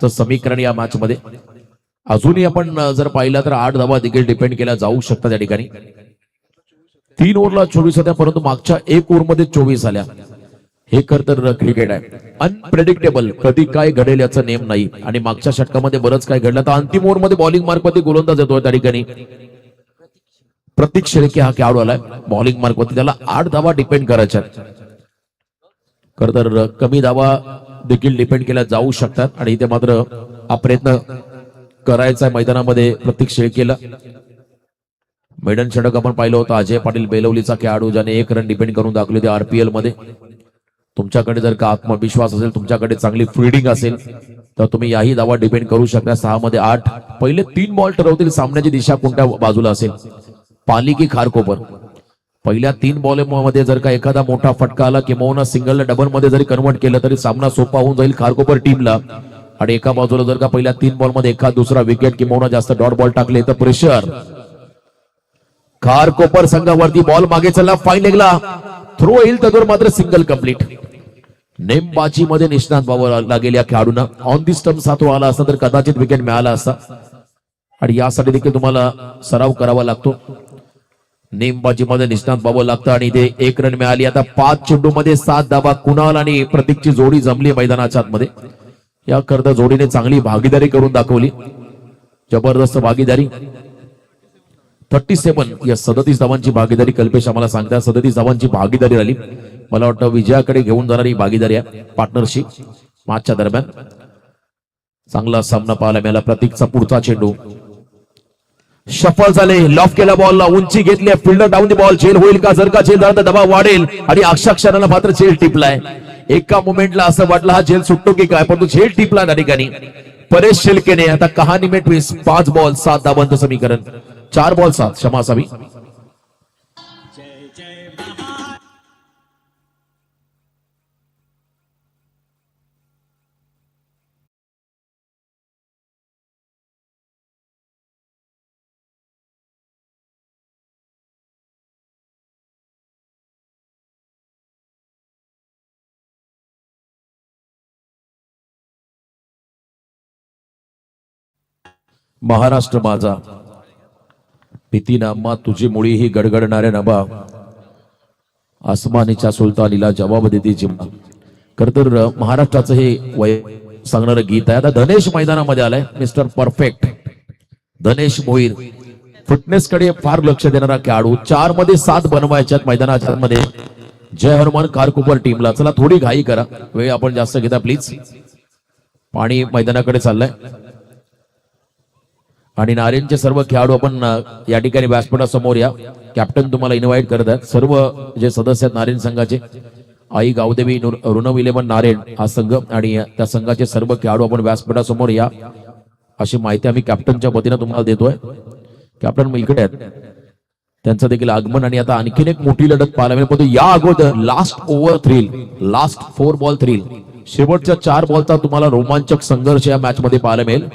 चं समीकरण या मॅच मध्ये. अजूनही आपण जर पाहिलं तर 8 धावा देखील डिपेंड केल्या जाऊ शकतात या ठिकाणी. 3 ओव्हरला 24 होत्या, परंतु मागच्या 1 ओव्हरमध्ये 24 आल्या. हे खरं तर क्रिकेट आहे. अनप्रेडिक्टेबल, कधी काय घडेल याचा नेम नाही. आणि मागच्या षटकामध्ये बरंच काय घडलं. तर अंतिम ओव्हरमध्ये बॉलिंग मार्कवरती गोलंदाज येतोय त्या ठिकाणी. प्रतीक शेळके हा खेळाडू आलाय बॉलिंग मार्कवरती. त्याला 8 धावा डिपेंड करायच्या. खरं तर कमी धावा देखील डिपेंड केल्या जाऊ शकतात. आणि इथे मात्र हा प्रयत्न करायचा आहे मैदानामध्ये प्रतीक शेळकेला. मैदान षटक आपण पाहिलं होतं अजय पाटील बेलवलीचा खेळाडू, ज्याने 1 रन डिपेंड करून दाखवले होते RPL मध्ये. तुमच्याकडे जर का आत्मविश्वास असेल, तुमच्याकडे चांगली फिल्डिंग असेल, तर तुम्ही याही धावा डिपेंड करू शकता. 6 मध्ये 8. पहिले 3 बॉल ठरवतील सामन्याची दिशा कोणत्या बाजूला असेल. पाली की खारकोपर. पहिल्या 3 बॉल मध्ये जर का एखादा मोठा फटका आला, किंवा सिंगल डबल मध्ये जरी कन्वर्ट केलं तरी सामना सोपा होऊन जाईल खारकोपर टीमला. आणि एका बाजूला जर का पहिल्या 3 बॉल मध्ये एखाद दुसरा विकेट किंवा जास्त डॉट बॉल टाकले तर प्रेशर खारकोपर संघावरती. बॉल मागे चला, फाईन लेगला थ्रो येईल, तर मात्र सिंगल कंप्लीट. नेमबाजी मध्ये निष्णात व्हावं लागेल या खेळाडूंना. ऑन दी स्टंप साथ आला असता तर कदाचित विकेट मिळाला असता. आणि यासाठी देखील तुम्हाला सराव करावा लागतो. नेमबाजी मध्ये निष्णात व्हावं लागतं. आणि इथे 1 रन मिळाली. आता 5 चेंडू मध्ये 7 धावा. कुणाल आणि प्रतीकची जोडी जमली मैदानाच्या आतमध्ये. या करता जोडीने चांगली भागीदारी करून दाखवली. जबरदस्त भागीदारी. 37 या 37 धावांची भागीदारी कल्पेश आम्हाला सांगतात. 37 धावांची भागीदारी झाली. मला वाटतं विजयाकडे घेऊन जाणारी भागीदारी आहे पार्टनरशिप मॅचच्या दरम्यान. चांगला सामना पाहायला मिळाला. प्रतीकचा पुढचा चेंडू सफल झाले. लॉफ केला बॉलला, उंची घेतली, फिल्डर डाऊन दी बॉल. झेल होईल का? जर का झेल झाला तर दबाव वाढेल. आणि अशा क्षणाला मात्र झेल टिपलाय. एका मोमेंटला असं वाटलं हा झेल सुटतो की काय, परंतु झेल टिपला त्या ठिकाणी परेश शेळकेने. आता कहाणी में ट्विस्ट. 5 बॉल 7 धावांचं समीकरण. 4 बॉल 7 क्षमा असावी. महाराष्ट्र माझा भीती नामा तुझी मुळी ही गडगडणाऱ्या नभा. आसमानीच्या सुलतानीला जवाब देते जिम्मा. खर तर महाराष्ट्राचं हे वय सांगणारं गीत आहे. आता धनेश मैदानामध्ये आलाय. मिस्टर परफेक्ट धनेश मोहीर. फिटनेस कडे फार लक्ष देणारा खेळाडू. 4 मध्ये 7 बनवायच्यात मैदानाच्या मध्ये. जय हनुमान खारकोपर टीमला. चला थोडी घाई करा, वेळ आपण जास्त घेता प्लीज. पाणी मैदानाकडे चाललंय. आणि नारेनचे सर्व खेळाडू आपण या ठिकाणी व्यासपीठासमोर या. कॅप्टन तुम्हाला इन्व्हाइट करत आहेत. सर्व जे सदस्य आहेत नारेन संघाचे, आई गावदेवी ऋणव 11 नारेन हा संघ आणि त्या संघाचे सर्व खेळाडू आपण व्यासपीठासमोर या, अशी माहिती आम्ही कॅप्टनच्या वतीनं तुम्हाला देतोय. कॅप्टन इकडे आहेत, त्यांचं देखील आगमन. आणि आता आणखीन एक मोठी लढत पाहायला मिळेल. परंतु या अगोदर last over thrill, last 4 ball thrill, शेवटच्या 4 बॉलचा तुम्हाला रोमांचक संघर्ष या मॅच मध्ये पाहायला मिळेल.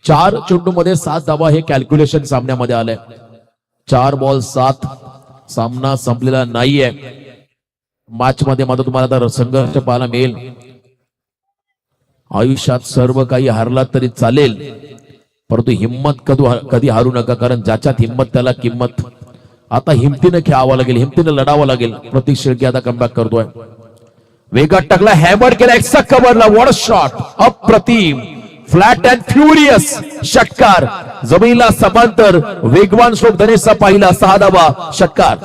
4 चेंडू मध्ये 7 धावा हे कॅल्क्युलेशन सामन्यामध्ये आलंय. 4 बॉल 7. सामना संपलेला नाहीये. मॅच मध्ये मात्र तुम्हाला आता संघर्ष पाहायला मिळेल. आयुष्यात सर्व काही हारला तरी चालेल, परंतु हिम्मत कधी हारू नका, कारण ज्याच्यात हिम्मत त्याला किंमत. आता हिमतीनं खेळावं लागेल, हिमतीनं लढावं लागेल. प्रतीक शेळके आता कमबॅक करतोय. वेगात टाकला, हॅमर केला, एक्सा कव्हरला. व्हॉट अ शॉट, अप्रतिम, फ्लॅट अँड फ्युरियस षटकार. जमिनीला समांतर वेगवान स्ट्रोक धनेशचा पहिला. 6 धावा षटकार.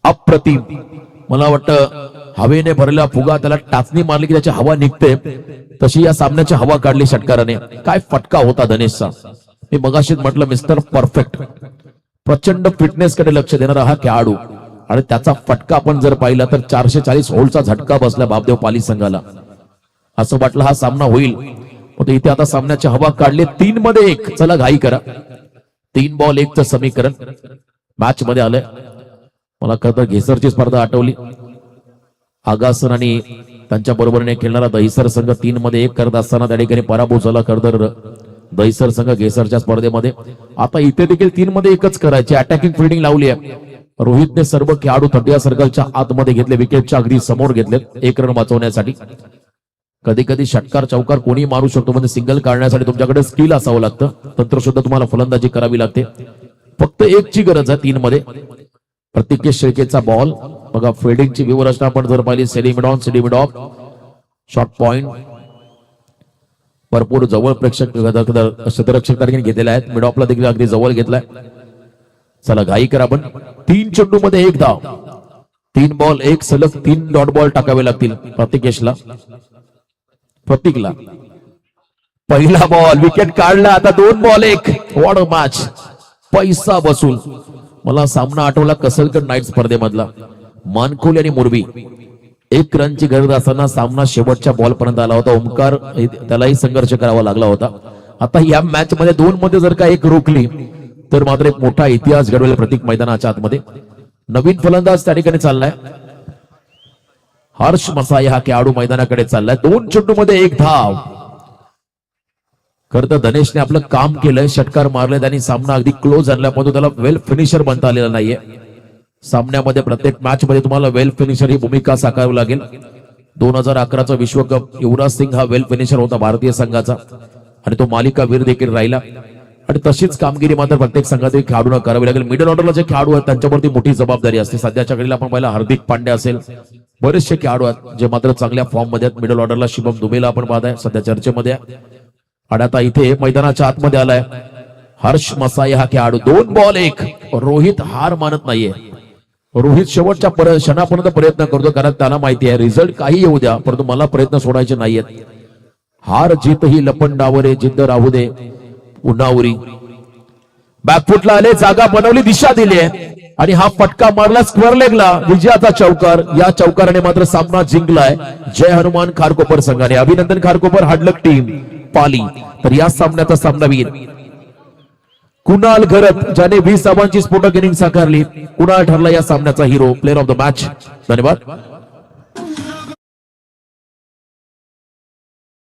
अप्रतिम. मला वाटतं हवेने भरलेला फुगा, त्याला टाचणी मारली की त्याची हवा निघते, तशी या सामन्याची हवा काढली षटकाराने. काय फटका होता धनेशचा. मी मगाशीच म्हटलं मिस्टर परफेक्ट. प्रचंड फिटनेस कडे लक्ष देणारा हा खेळाडू, आणि त्याचा फटका आपण जर पाहिला तर 440 होल्डचा झटका बसला बापदेव पाली संघाला. असं वाटलं हा सामना होईल, पण इथे आता सामन्याची हवा काढली. 3 मध्ये 1. चला घाई करा. 3 बॉल 1चं समीकरण मॅच मध्ये आलंय. मला खरं तर घेसरची स्पर्धा आठवली. आगासन आणि त्यांच्या बरोबरीने खेळणारा दहिसर संघ 3 मध्ये 1 करत असताना त्या ठिकाणी पराभूत झाला खरं तर दहिसर संघ घेसरच्या स्पर्धेमध्ये. आता इथे देखील 3 मध्ये 1च करायची. अटॅकिंग फिल्डिंग लावली आहे. रोहितने सर्व खेळाडू 30 सर्कलच्या आतमध्ये घेतले, विकेटच्या अगदी समोर घेतले 1 रन वाचवण्यासाठी. कधी कधी षटकार चौकार कोणी मारू शकतो, म्हणजे सिंगल काढण्यासाठी तुमच्याकडे स्किल असावं लागतं, तंत्रशुद्ध तुम्हाला फलंदाजी करावी लागते. फक्त 1 ची गरज आहे 3 मध्ये. प्रत्येक शेळकेचा बॉल बघा, फिल्डिंगची व्यूहरचना आपण जर पाहिली, silly mid on silly mid off, short point भरपूर जवळ प्रेक्षक क्षेत्ररक्षक घेतलेले आहेत. मिड ऑफला देखील अगदी जवळ घेतलाय. चला घाई करा आपण. 3 चेंडू मध्ये 1 धाव, 3 बॉल 1 सलग 3 डॉट बॉल टाकावे लागतील प्रत्येकेशला. प्रत्येकला पहिला बॉल विकेट काढला, आता 2 बॉल 1. व्हॉट अ मॅच, पैसा बसून. मला सामना आठवला कसलकड नाईट स्पर्धेमधला, मानखोली आणि मुरबी. 1 रनची गरज असताना सामना शेवटच्या बॉल पर्यंत आला होता. ओमकार त्यालाही संघर्ष करावा लागला होता. आता या मॅच मध्ये 2 मध्ये जर का 1 रोखली तर मात्र एक मोठा इतिहास घडवेल प्रत्येक मैदानाच्या आतमध्ये. नवीन फलंदाज त्या ठिकाणी चाललाय, हर्ष मसाई हा खेळाडू मैदानाकडे चाललाय. 2 चेंडू मध्ये 1 धाव. खरं तर धनेशने आपलं काम केलंय, षटकार मारले, त्यांनी सामना अगदी क्लोज आणला, पण त्याला वेल फिनिशर बनता आलेला नाहीये. सामन्यामध्ये प्रत्येक मॅच मध्ये तुम्हाला वेल फिनिशर ही भूमिका साकारावी लागेल. 2011चा विश्वकप युवराज सिंग हा वेल फिनिशर होता भारतीय संघाचा, आणि तो मालिका वीर देखील राहिला. आणि तशीच कामगिरी मात्र प्रत्येक संघातील खेळाडूंना करावी लागेल. मिडल ऑर्डरला जे खेळाडू आहेत त्यांच्यावरती मोठी जबाबदारी असते. सध्याच्या घडीला आपण पाहिला हार्दिक पांड्या असेल, बरेचसे खेळाडू आहेत जे मात्र चांगल्या फॉर्म मध्ये आहेत. मिडल ऑर्डरला शुभम दुबेला आपण पाहताय सध्या चर्चेमध्ये. आणि आता इथे मैदानाच्या आतमध्ये आलाय हर्ष मसाई हा खेळाडू. 2 बॉल 1. रोहित हार मानत नाहीये. रोहित शेवटच्या क्षणापर्यंत प्रयत्न करतो, कारण त्याला माहिती आहे रिझल्ट काही येऊ द्या, परंतु मला प्रयत्न सोडायचे नाहीयेत. हार जीत ही लपंडावरे, जिद्द राहू दे उन्हावरी. बॅकफुटला आले, जागा बनवली, दिशा दिली आहे, आणि हा फटका मारला स्क्वेअर लेगला. विजयाचा चौकार. या चौकाराने मात्र सामना जिंकलाय जय हनुमान खारकोपर संघाने. अभिनंदन खारकोपर हार्डलक टीम पाली. तर या सामन्याचा सामनावीर कुणाल घरत, ज्याने 20 धावांची स्फोटक इनिंग साकारली. कुणाल ठरला या सामन्याचा hero, player of the match. धन्यवाद.